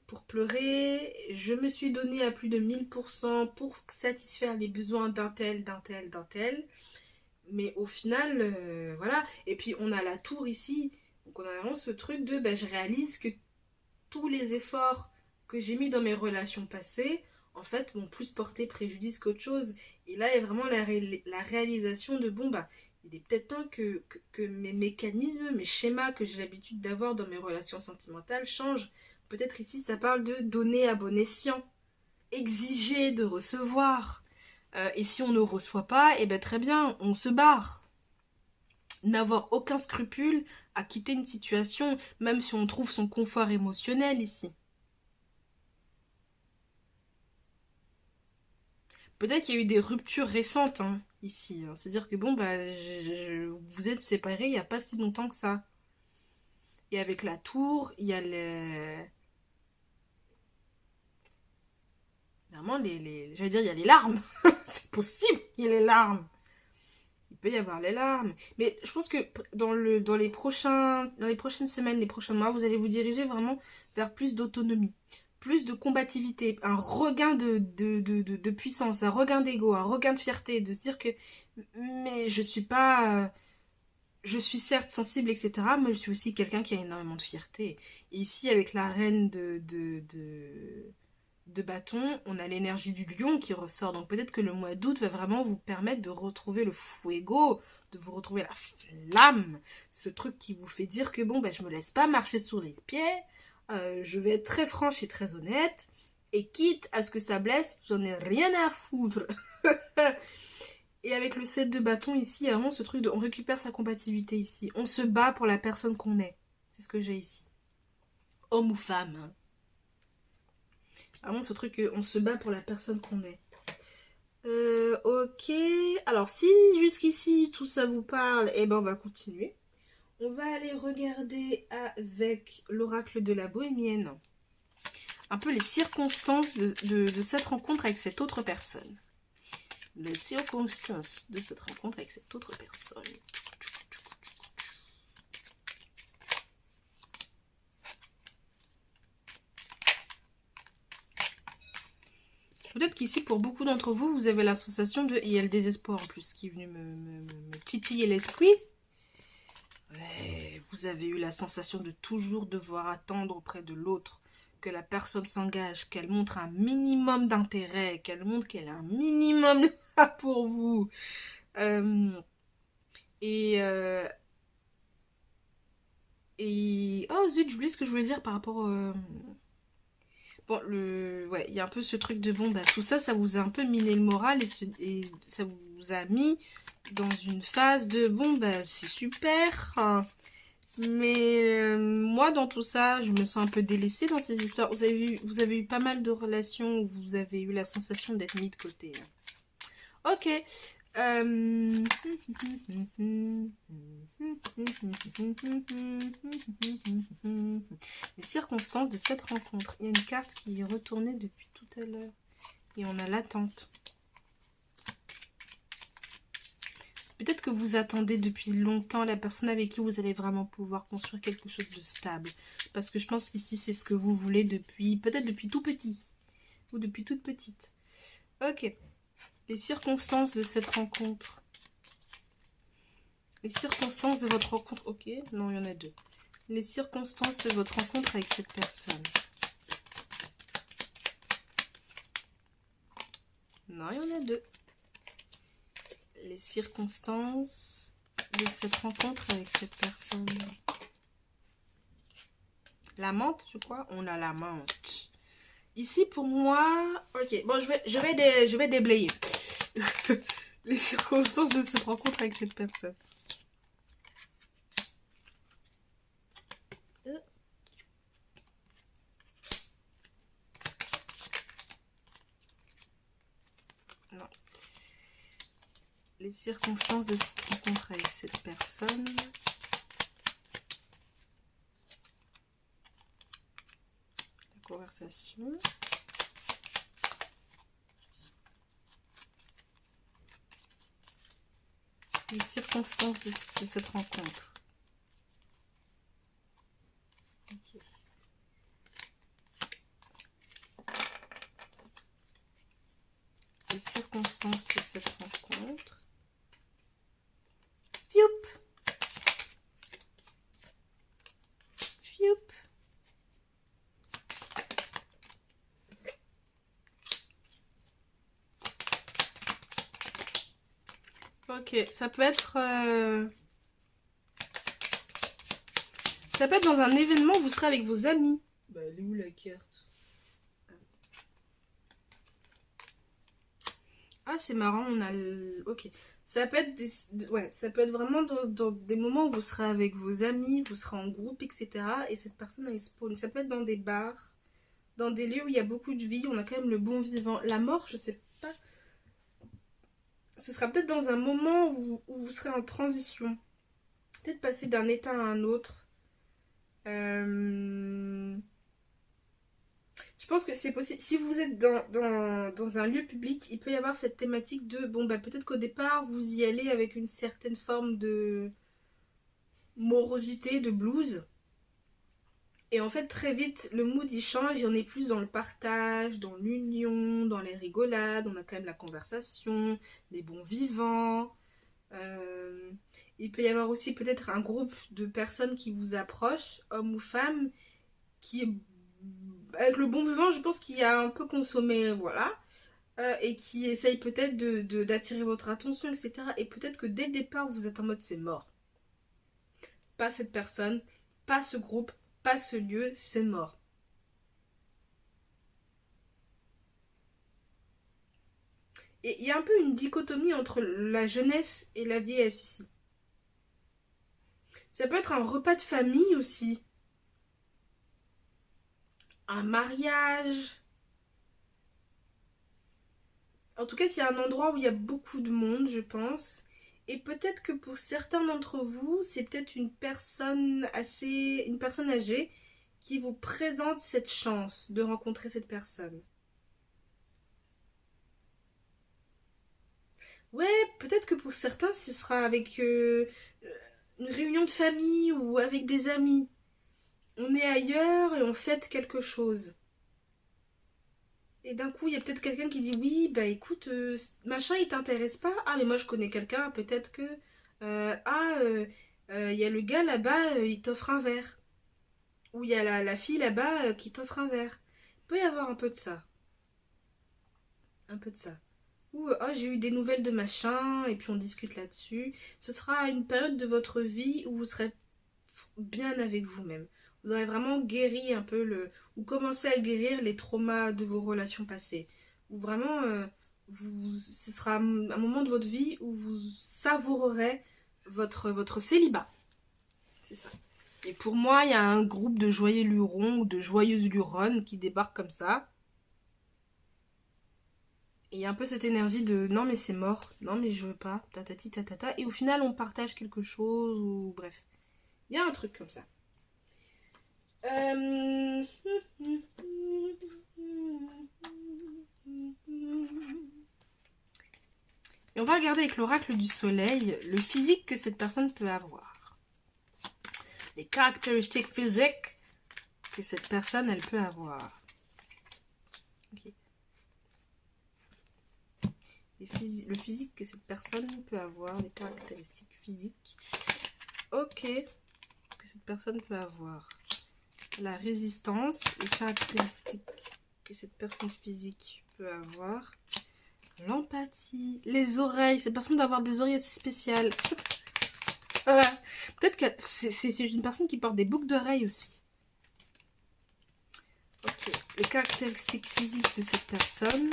pour pleurer, je me suis donné à plus de 1000% pour satisfaire les besoins d'un tel, d'un tel, d'un tel. Mais au final, voilà. Et puis on a la tour ici, donc on a vraiment ce truc de, bah, je réalise que tous les efforts que j'ai mis dans mes relations passées, en fait, m'ont plus porté préjudice qu'autre chose. Et là, il y a vraiment la réalisation de, bon, bah, il est peut-être temps que mes mécanismes, mes schémas que j'ai l'habitude d'avoir dans mes relations sentimentales changent. Peut-être ici, ça parle de donner à bon escient, exiger de recevoir. Et si on ne reçoit pas, eh ben très bien, on se barre. N'avoir aucun scrupule à quitter une situation, même si on trouve son confort émotionnel ici. Peut-être qu'il y a eu des ruptures récentes hein, ici. Hein. Se dire que bon, bah, vous êtes séparés il n'y a pas si longtemps que ça. Et avec la tour, il y a les... Vraiment, j'allais dire, il y a les larmes. C'est possible, il y a les larmes. Il peut y avoir les larmes. Mais je pense que dans les prochaines semaines, les prochains mois, vous allez vous diriger vraiment vers plus d'autonomie, plus de combativité, un regain de puissance, un regain d'ego, un regain de fierté, de se dire que mais je suis pas... je suis certes sensible, etc., mais je suis aussi quelqu'un qui a énormément de fierté. Et ici, avec la reine de bâton, on a l'énergie du lion qui ressort. Donc peut-être que le mois d'août va vraiment vous permettre de retrouver le fuego, de vous retrouver la flamme, ce truc qui vous fait dire que bon, bah, je me laisse pas marcher sur les pieds, je vais être très franche et très honnête, et quitte à ce que ça blesse, j'en ai rien à foutre. Et avec le 7 de bâton ici, il y a vraiment ce truc de on récupère sa compatibilité ici, on se bat pour la personne qu'on est. C'est ce que j'ai ici. Homme ou femme. Hein. Vraiment ce truc, on se bat pour la personne qu'on est. Ok. Alors si jusqu'ici tout ça vous parle, eh ben on va continuer. On va aller regarder avec l'oracle de la bohémienne un peu les circonstances de cette rencontre avec cette autre personne. Les circonstances de cette rencontre avec cette autre personne. Peut-être qu'ici, pour beaucoup d'entre vous, vous avez la sensation de... Et il y a le désespoir en plus qui est venu me titiller l'esprit. Ouais, vous avez eu la sensation de toujours devoir attendre auprès de l'autre que la personne s'engage, qu'elle montre un minimum d'intérêt, qu'elle montre qu'elle a un minimum là pour vous. Et... Oh zut, j'oublie ce que je voulais dire par rapport... Bon, ouais, il y a un peu ce truc de bon, bah tout ça, ça vous a un peu miné le moral et ça vous a mis dans une phase de bon, bah c'est super, hein, Mais moi, dans tout ça, je me sens un peu délaissée dans ces histoires. Vous avez eu pas mal de relations où vous avez eu la sensation d'être mis de côté. Ok. Les circonstances de cette rencontre. Il y a une carte qui est retournée depuis tout à l'heure. Et on a l'attente. Peut-être que vous attendez depuis longtemps la personne avec qui vous allez vraiment pouvoir construire quelque chose de stable. Parce que je pense qu'ici, c'est ce que vous voulez depuis, peut-être depuis tout petit. Ou depuis toute petite. Ok. Les circonstances de cette rencontre. Les circonstances de votre rencontre. Ok, non, il y en a deux. Les circonstances de votre rencontre avec cette personne. Non, il y en a deux. Les circonstances de cette rencontre avec cette personne. La menthe, je crois. On a la menthe. Ici, pour moi... Ok, bon, je vais déblayer. Les circonstances de cette rencontre avec cette personne. Non. Les circonstances de cette rencontre avec cette personne. La conversation. Les circonstances de cette rencontre. Ok. Les circonstances de cette rencontre. Fioup. Fioup. Ok, ça peut être dans un événement où vous serez avec vos amis. Bah, elle est où la carte? Ah, c'est marrant, on a le... Ok. Ça peut être ouais, ça peut être vraiment dans des moments où vous serez avec vos amis, vous serez en groupe, etc. Et cette personne, elle spawn. Ça peut être dans des bars, dans des lieux où il y a beaucoup de vie, on a quand même le bon vivant. La mort, je sais pas. Ce sera peut-être dans un moment où vous serez en transition. Peut-être passer d'un état à un autre. Je pense que c'est possible. Si vous êtes dans un lieu public, il peut y avoir cette thématique de... Bon, bah peut-être qu'au départ, vous y allez avec une certaine forme de morosité, de blues. Et en fait, très vite, le mood, il change. Et on est plus dans le partage, dans l'union, dans les rigolades. On a quand même la conversation, les bons vivants. Il peut y avoir aussi peut-être un groupe de personnes qui vous approchent, hommes ou femmes, qui est... Avec le bon vivant, je pense qu'il a un peu consommé, voilà. Et qui essaye peut-être d'attirer votre attention, etc. Et peut-être que dès le départ, vous êtes en mode c'est mort. Pas cette personne, pas ce groupe, pas ce lieu, c'est mort. Et il y a un peu une dichotomie entre la jeunesse et la vieillesse ici. Ça peut être un repas de famille aussi. Un mariage. En tout cas, c'est un endroit où il y a beaucoup de monde, je pense. Et peut-être que pour certains d'entre vous, c'est peut-être une personne âgée qui vous présente cette chance de rencontrer cette personne. Ouais, peut-être que pour certains, ce sera avec une réunion de famille ou avec des amis. On est ailleurs et on fête quelque chose. Et d'un coup, il y a peut-être quelqu'un qui dit oui, bah écoute, machin, il t'intéresse pas? Ah, mais moi je connais quelqu'un, peut-être que... il y a le gars là-bas, il t'offre un verre. Ou il y a la fille là-bas qui t'offre un verre. Il peut y avoir un peu de ça. Un peu de ça. Ou oh, j'ai eu des nouvelles de machin, et puis on discute là-dessus. Ce sera une période de votre vie où vous serez bien avec vous-même. Vous aurez vraiment guéri un peu ou commencé à guérir les traumas de vos relations passées. Ou vraiment, ce sera un moment de votre vie où vous savourerez votre célibat. C'est ça. Et pour moi, il y a un groupe de joyeux lurons ou de joyeuses luronnes qui débarquent comme ça. Et il y a un peu cette énergie de non mais c'est mort, non mais je veux pas, tatati tatata. Et au final, on partage quelque chose ou bref. Il y a un truc comme ça. Euh... Et on va regarder avec l'oracle du soleil le physique que cette personne peut avoir. Les caractéristiques physiques que cette personne, elle peut avoir. Okay. Le physique que cette personne peut avoir, les caractéristiques physiques. Ok. Que cette personne peut avoir. La résistance, les caractéristiques que cette personne physique peut avoir. L'empathie, les oreilles. Cette personne doit avoir des oreilles assez spéciales. Peut-être que c'est une personne qui porte des boucles d'oreilles aussi. Ok, les caractéristiques physiques de cette personne.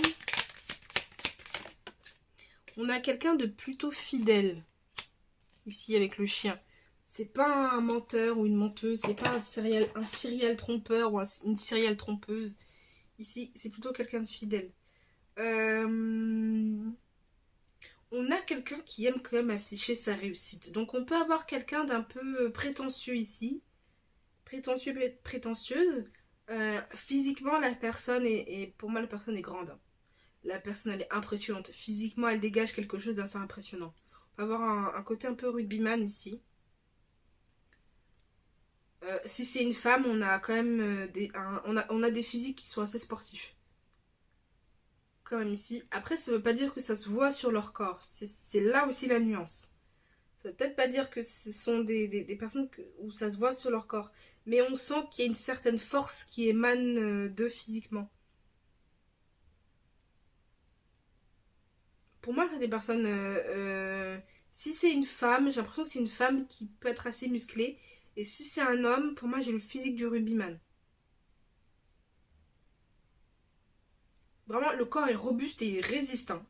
On a quelqu'un de plutôt fidèle. Ici avec le chien. C'est pas un menteur ou une menteuse. C'est pas un serial trompeur ou une serial trompeuse. Ici, c'est plutôt quelqu'un de fidèle. On a quelqu'un qui aime quand même afficher sa réussite. Donc on peut avoir quelqu'un d'un peu prétentieux ici. Prétentieuse. Physiquement, la personne pour moi, la personne est grande. La personne, elle est impressionnante. Physiquement, elle dégage quelque chose d'assez impressionnant. On peut avoir un côté un peu rugbyman ici. Si c'est une femme, on a quand même on a des physiques qui sont assez sportifs. Quand même ici. Après, ça veut pas dire que ça se voit sur leur corps. C'est là aussi la nuance. Ça veut peut-être pas dire que ce sont des personnes où ça se voit sur leur corps. Mais on sent qu'il y a une certaine force qui émane d'eux physiquement. Pour moi, c'est des personnes... si c'est une femme, j'ai l'impression que c'est une femme qui peut être assez musclée. Et si c'est un homme, pour moi, j'ai le physique du rugbyman. Vraiment, le corps est robuste et résistant.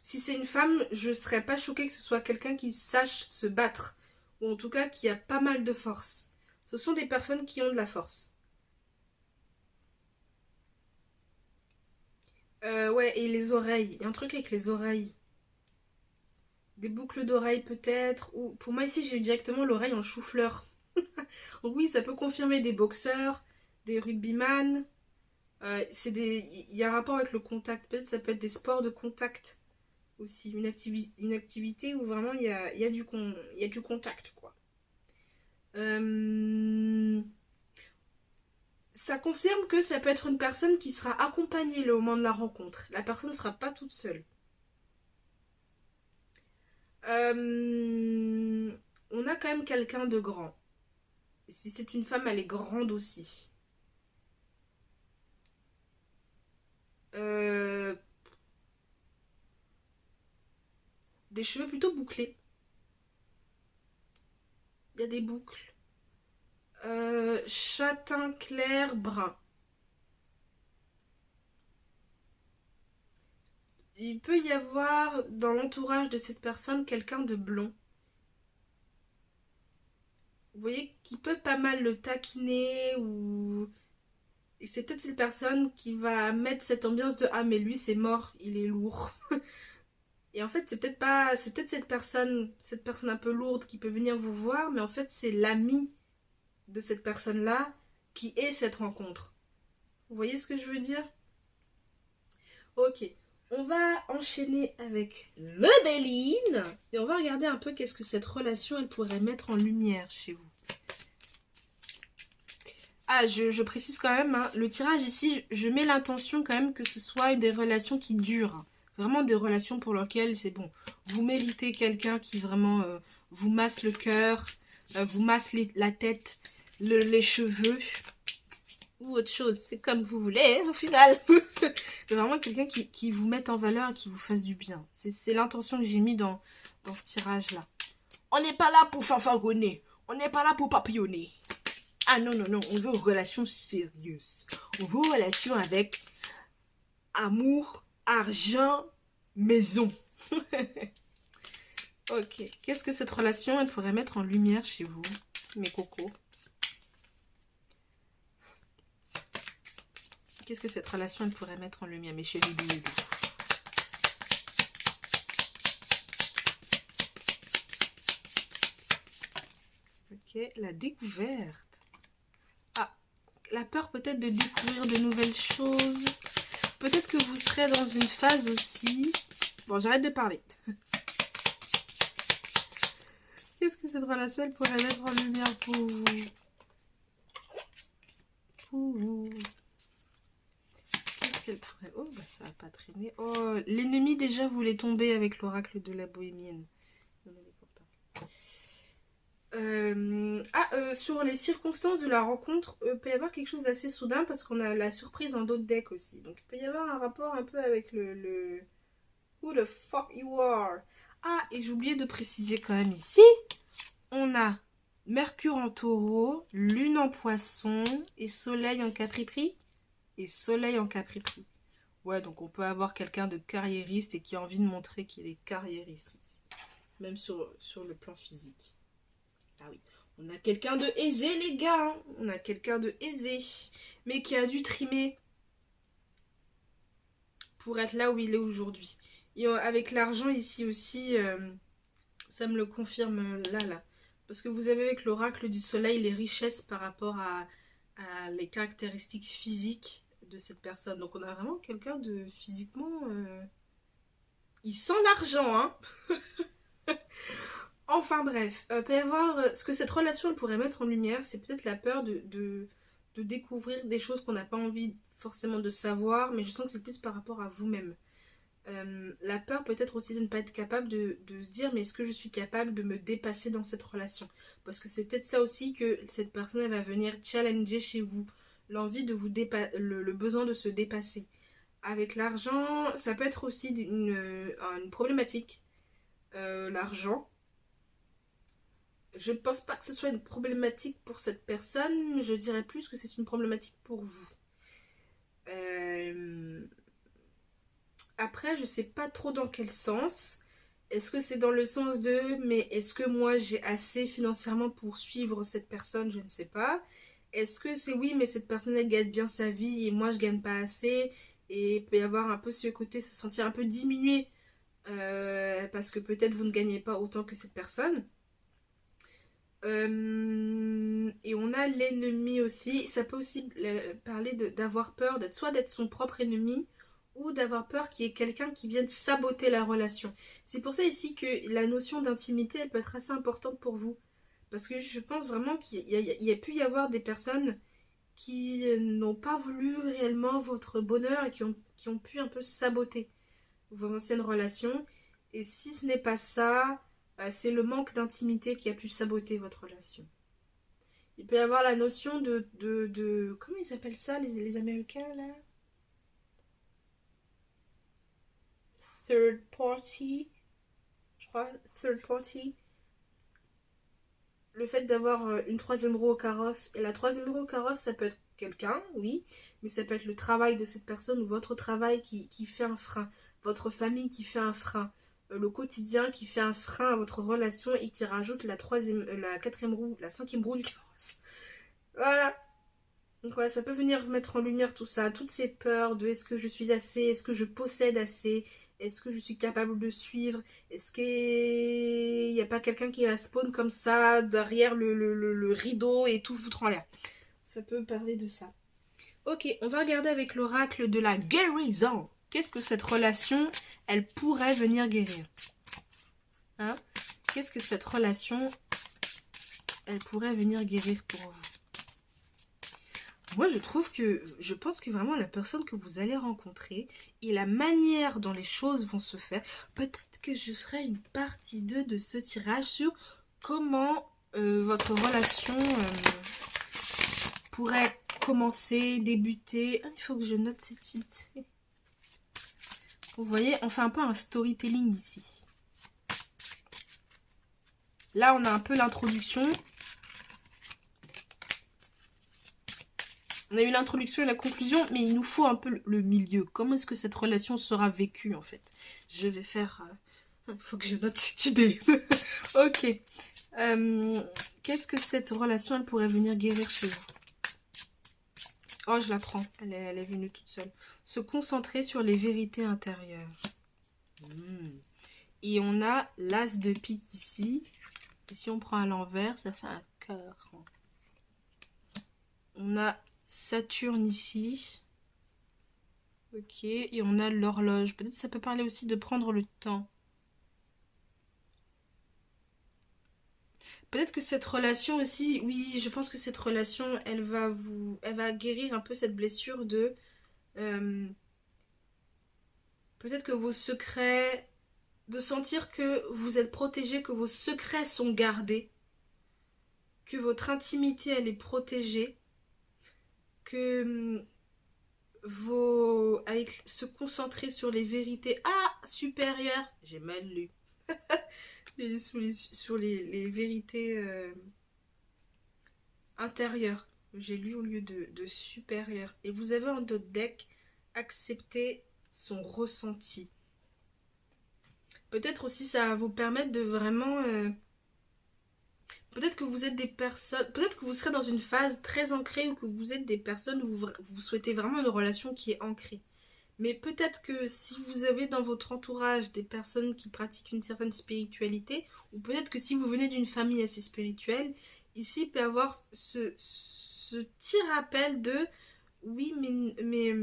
Si c'est une femme, je serais pas choquée que ce soit quelqu'un qui sache se battre. Ou en tout cas, qui a pas mal de force. Ce sont des personnes qui ont de la force. Ouais, et les oreilles. Il y a un truc avec les oreilles. Des boucles d'oreilles peut-être. Ou pour moi ici, j'ai eu directement l'oreille en chou-fleur. Donc oui, ça peut confirmer des boxeurs, des rugbyman. Il y a un rapport avec le contact. Peut-être ça peut être des sports de contact aussi. Une activité où vraiment il y a du contact, quoi. Ça confirme que ça peut être une personne qui sera accompagnée le moment de la rencontre. La personne ne sera pas toute seule. On a quand même quelqu'un de grand. Et si c'est une femme, elle est grande aussi. Des cheveux plutôt bouclés. Il y a des boucles. Châtain clair brun. Il peut y avoir dans l'entourage de cette personne quelqu'un de blond. Vous voyez, qui peut pas mal le taquiner ou... Et c'est peut-être cette personne qui va mettre cette ambiance de ah mais lui c'est mort, il est lourd. Et en fait c'est peut-être cette personne un peu lourde qui peut venir vous voir, mais en fait c'est l'ami de cette personne-là qui est cette rencontre. Vous voyez ce que je veux dire? Ok, on va enchaîner avec le Béline et on va regarder un peu qu'est-ce que cette relation elle pourrait mettre en lumière chez vous. Ah, je précise quand même, hein, le tirage ici, je mets l'intention quand même que ce soit des relations qui durent. Hein. Vraiment des relations pour lesquelles c'est bon. Vous méritez quelqu'un qui vraiment vous masse le cœur, vous masse la tête, les cheveux ou autre chose. C'est comme vous voulez, hein, au final. Vraiment quelqu'un qui vous mette en valeur et qui vous fasse du bien. C'est l'intention que j'ai mis dans ce tirage-là. On n'est pas là pour fanfaronner. On n'est pas là pour papillonner. Ah non, non, non, on veut une relation sérieuse. On veut une relation avec amour, argent, maison. Ok. Qu'est-ce que cette relation, elle pourrait mettre en lumière chez vous, mes cocos? Qu'est-ce que cette relation, elle pourrait mettre en lumière, mes chéris doudous? Ok, la découverte. Ah, la peur peut-être de découvrir de nouvelles choses. Peut-être que vous serez dans une phase aussi... Bon, j'arrête de parler. Qu'est-ce que cette relation, elle pourrait mettre en lumière pour vous? Pour vous. Qu'est-ce qu'elle pourrait... Oh, bah ça va pas traîner. Oh, l'ennemi déjà voulait tomber avec l'oracle de la bohémienne. Sur les circonstances de la rencontre, peut y avoir quelque chose d'assez soudain parce qu'on a la surprise dans d'autres decks aussi. Donc il peut y avoir un rapport un peu avec le... Who the fuck you are? Ah, et j'ai oublié de préciser quand même ici, on a Mercure en taureau, Lune en poisson et Soleil en Capricorne. Et Soleil en Capricorne. Ouais, donc on peut avoir quelqu'un de carriériste et qui a envie de montrer qu'il est carriériste ici. Même sur le plan physique. Ah oui, on a quelqu'un de aisé, les gars. Hein. On a quelqu'un de aisé. Mais qui a dû trimer pour être là où il est aujourd'hui. Et avec l'argent ici aussi, ça me le confirme là. Parce que vous avez avec l'oracle du soleil les richesses par rapport à les caractéristiques physiques de cette personne. Donc on a vraiment quelqu'un de physiquement... il sent l'argent, hein. Enfin bref, peut y avoir... ce que cette relation elle pourrait mettre en lumière, c'est peut-être la peur de découvrir des choses qu'on n'a pas envie forcément de savoir, mais je sens que c'est plus par rapport à vous-même. La peur peut-être aussi de ne pas être capable de se dire mais est-ce que je suis capable de me dépasser dans cette relation, parce que c'est peut-être ça aussi que cette personne elle va venir challenger chez vous, l'envie de vous dépasser, le besoin de se dépasser. Avec l'argent ça peut être aussi une problématique, l'argent. Je ne pense pas que ce soit une problématique pour cette personne, je dirais plus que c'est une problématique pour vous. Après, je sais pas trop dans quel sens. Est-ce que c'est dans le sens de mais est-ce que moi j'ai assez financièrement pour suivre cette personne? Je ne sais pas. Est-ce que c'est oui, mais cette personne elle gagne bien sa vie et moi je gagne pas assez? Et il peut y avoir un peu ce côté, se sentir un peu diminué parce que peut-être vous ne gagnez pas autant que cette personne. Et on a l'ennemi aussi. Ça peut aussi parler d'avoir peur d'être son propre ennemi ou d'avoir peur qu'il y ait quelqu'un qui vienne saboter la relation. C'est pour ça ici que la notion d'intimité elle peut être assez importante pour vous. Parce que je pense vraiment qu'il a pu y avoir des personnes qui n'ont pas voulu réellement votre bonheur et qui ont pu un peu saboter vos anciennes relations. Et si ce n'est pas ça, c'est le manque d'intimité qui a pu saboter votre relation. Il peut y avoir la notion de comment ils appellent ça, les Américains, là? Third party. Je crois, third party. Le fait d'avoir une troisième roue au carrosse. Et la troisième roue au carrosse, ça peut être quelqu'un, oui. Mais ça peut être le travail de cette personne ou votre travail qui fait un frein. Votre famille qui fait un frein. Le quotidien qui fait un frein à votre relation et qui rajoute la quatrième roue, la cinquième roue du carrosse. Voilà. Donc ouais, ça peut venir mettre en lumière tout ça, toutes ces peurs de est-ce que je suis assez, est-ce que je possède assez, est-ce que je suis capable de suivre, est-ce qu'il n'y a pas quelqu'un qui va spawn comme ça derrière le rideau et tout foutre en l'air. Ça peut parler de ça. Ok, on va regarder avec l'oracle de la guérison. Qu'est-ce que cette relation, elle pourrait venir guérir? Hein? Qu'est-ce que cette relation, elle pourrait venir guérir pour vous? Moi, je pense que vraiment la personne que vous allez rencontrer et la manière dont les choses vont se faire, peut-être que je ferai une partie 2 de ce tirage sur comment votre relation pourrait commencer, débuter. Il faut que je note ces titres. Vous voyez, on fait un peu un storytelling ici. Là, on a un peu l'introduction. On a eu l'introduction et la conclusion, mais il nous faut un peu le milieu. Comment est-ce que cette relation sera vécue, en fait? Je vais faire Il faut que je note cette idée. Ok. Qu'est-ce que cette relation, elle pourrait venir guérir chez vous? Oh, je la prends. Elle est venue toute seule. Se concentrer sur les vérités intérieures. Et on a l'as de pique ici. Et si on prend à l'envers, ça fait un cœur. On a Saturne ici. Ok. Et on a l'horloge. Peut-être que ça peut parler aussi de prendre le temps. Peut-être que cette relation aussi, oui, je pense que cette relation, elle va guérir un peu cette blessure de, peut-être que vos secrets, de sentir que vous êtes protégé, que vos secrets sont gardés, que votre intimité, elle est protégée, que avec se concentrer sur les vérités supérieures, j'ai mal lu, sur les vérités intérieures. J'ai lu au lieu de supérieur. Et vous avez en d'autres deck accepter son ressenti. Peut-être aussi ça va vous permettre de vraiment... peut-être que vous êtes des personnes... Peut-être que vous serez dans une phase très ancrée ou que vous êtes des personnes où vous souhaitez vraiment une relation qui est ancrée. Mais peut-être que si vous avez dans votre entourage des personnes qui pratiquent une certaine spiritualité, ou peut-être que si vous venez d'une famille assez spirituelle, ici il peut y avoir ce petit rappel de oui, mais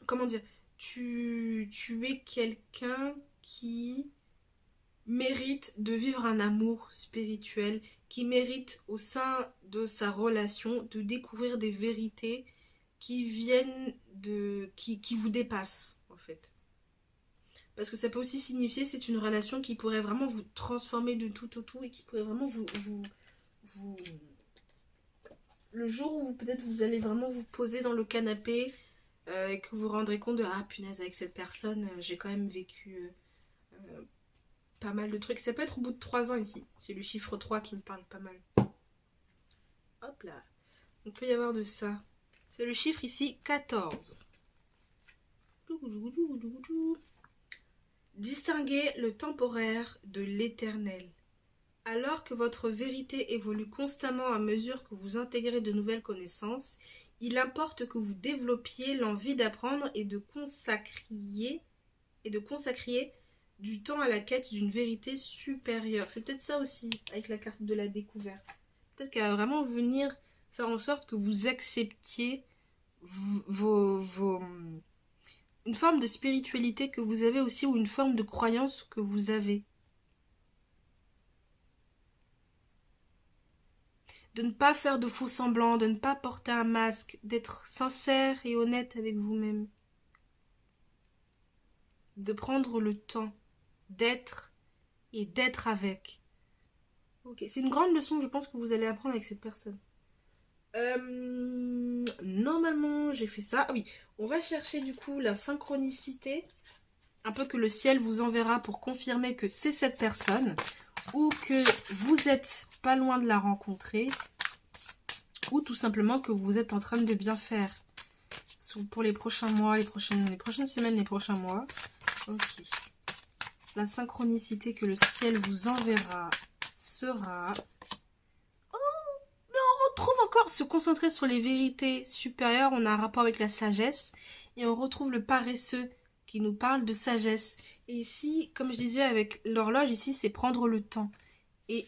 comment dire, tu es quelqu'un qui mérite de vivre un amour spirituel, qui mérite au sein de sa relation de découvrir des vérités qui viennent qui vous dépassent en fait. Parce que ça peut aussi signifier c'est une relation qui pourrait vraiment vous transformer de tout au tout et qui pourrait vraiment vous le jour où peut-être vous allez vraiment vous poser dans le canapé et que vous vous rendrez compte de ah punaise avec cette personne j'ai quand même vécu pas mal de trucs. Ça peut être au bout de 3 ans ici. C'est le chiffre 3 qui me parle pas mal. Hop là. On peut y avoir de ça. C'est le chiffre ici 14. Distinguez le temporaire de l'éternel. Alors que votre vérité évolue constamment à mesure que vous intégrez de nouvelles connaissances, il importe que vous développiez l'envie d'apprendre et de consacrer du temps à la quête d'une vérité supérieure. C'est peut-être ça aussi avec la carte de la découverte. Peut-être qu'elle va vraiment venir faire en sorte que vous acceptiez une forme de spiritualité que vous avez aussi ou une forme de croyance que vous avez. De ne pas faire de faux semblants, de ne pas porter un masque, d'être sincère et honnête avec vous-même. De prendre le temps d'être et d'être avec. Ok, c'est une grande leçon, je pense, que vous allez apprendre avec cette personne. Normalement, j'ai fait ça. Ah oui, on va chercher du coup la synchronicité. Un peu que le ciel vous enverra pour confirmer que c'est cette personne. Ou que vous êtes pas loin de la rencontrer. Ou tout simplement que vous êtes en train de bien faire. Pour les prochains mois, les prochaines semaines, les prochains mois. Ok. La synchronicité que le ciel vous enverra sera... On retrouve encore se concentrer sur les vérités supérieures. On a un rapport avec la sagesse. Et on retrouve le paresseux qui nous parle de sagesse. Et ici, comme je disais avec l'horloge, ici c'est prendre le temps. Et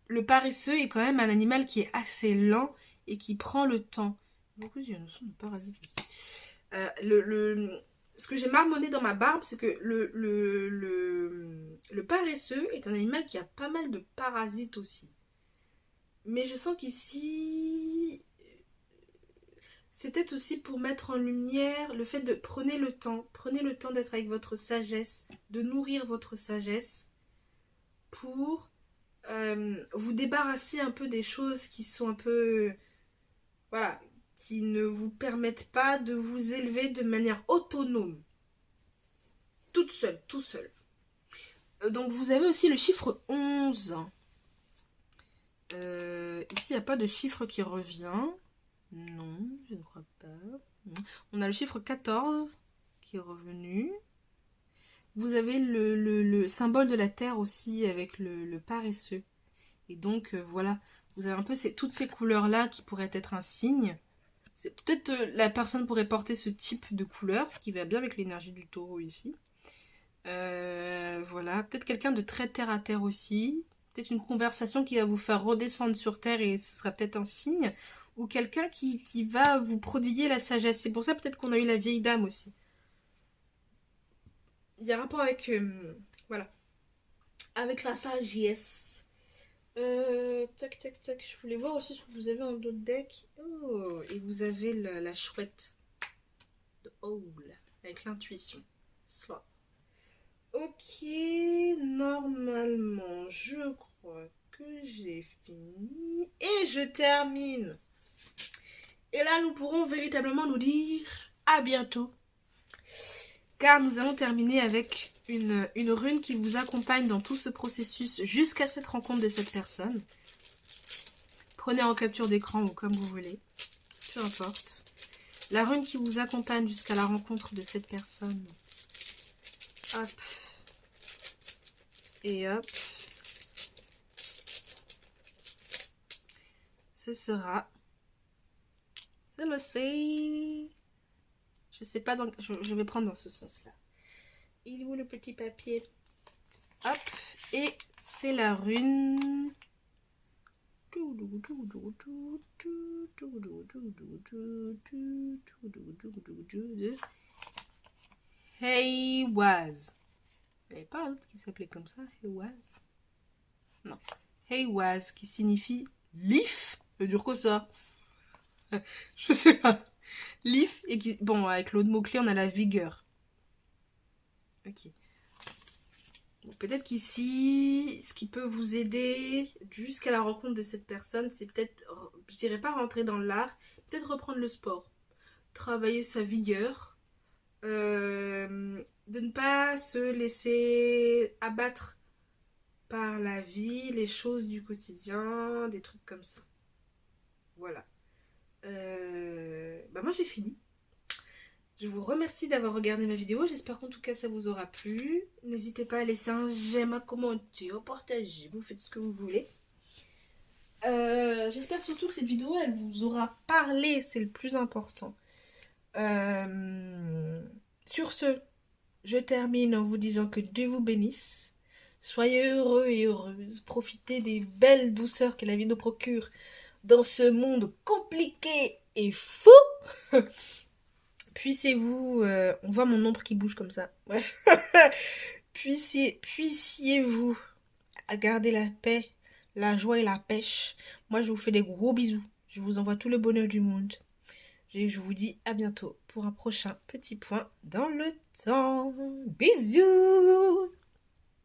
le paresseux est quand même un animal qui est assez lent et qui prend le temps. Beaucoup il y a une notion de parasite aussi. Ce que j'ai marmonné dans ma barbe, c'est que le paresseux est un animal qui a pas mal de parasites aussi. Mais je sens qu'ici, c'est peut-être aussi pour mettre en lumière le fait de prenez le temps d'être avec votre sagesse, de nourrir votre sagesse pour vous débarrasser un peu des choses qui sont un peu, voilà, qui ne vous permettent pas de vous élever de manière autonome, toute seule, tout seul. Donc vous avez aussi le chiffre 11. Ici, il n'y a pas de chiffre qui revient. Non, je ne crois pas. On a le chiffre 14 qui est revenu. vous avez le symbole de la terre aussi avec le paresseux. Et donc, voilà, vous avez un peu toutes ces couleurs-là qui pourraient être un signe. Peut-être la personne pourrait porter ce type de couleur, ce qui va bien avec l'énergie du taureau ici. Voilà, peut-être quelqu'un de très terre à terre aussi. Peut-être une conversation qui va vous faire redescendre sur terre et ce sera peut-être un signe. Ou quelqu'un qui va vous prodiguer la sagesse. C'est pour ça peut-être qu'on a eu la vieille dame aussi. Il y a un rapport avec... voilà. Avec la sagesse. Tac, tac, tac. Je voulais voir aussi ce que vous avez en d'autres decks. Oh, et vous avez la chouette de Owl. Avec l'intuition. Sloth. Ok, normalement, je crois que j'ai fini. Et je termine. Et là, nous pourrons véritablement nous dire à bientôt. Car nous allons terminer avec une rune qui vous accompagne dans tout ce processus jusqu'à cette rencontre de cette personne. Prenez en capture d'écran ou comme vous voulez. Peu importe. La rune qui vous accompagne jusqu'à la rencontre de cette personne. Hop. Et hop. Ce sera... celle-ci. Je sais pas dans... Je vais prendre dans ce sens-là. Il est où le petit papier? Hop. Et c'est la rune... Heiwaz. Il n'y avait pas un autre qui s'appelait comme ça, Heiwaz? Non. Heiwaz, qui signifie leaf. Ça veut dire quoi ça? Je sais pas. Leaf, et qui... bon, avec l'autre mot-clé, on a la vigueur. Ok. Peut-être qu'ici, ce qui peut vous aider jusqu'à la rencontre de cette personne, c'est peut-être, je dirais pas rentrer dans l'art, peut-être reprendre le sport, travailler sa vigueur, de ne pas se laisser abattre par la vie, les choses du quotidien, des trucs comme ça. Voilà. Moi j'ai fini. Je vous remercie d'avoir regardé ma vidéo. J'espère qu'en tout cas ça vous aura plu. N'hésitez pas à laisser un j'aime, à commenter, à partager. Vous faites ce que vous voulez. J'espère surtout que cette vidéo elle vous aura parlé. C'est le plus important. Sur ce, je termine en vous disant que Dieu vous bénisse. Soyez heureux et heureuses. Profitez des belles douceurs que la vie nous procure dans ce monde compliqué et fou. Puissiez-vous... on voit mon ombre qui bouge comme ça. Bref. Puissiez-vous garder la paix, la joie et la pêche. Moi, je vous fais des gros bisous. Je vous envoie tout le bonheur du monde. Je vous dis à bientôt pour un prochain petit point dans le temps. Bisous!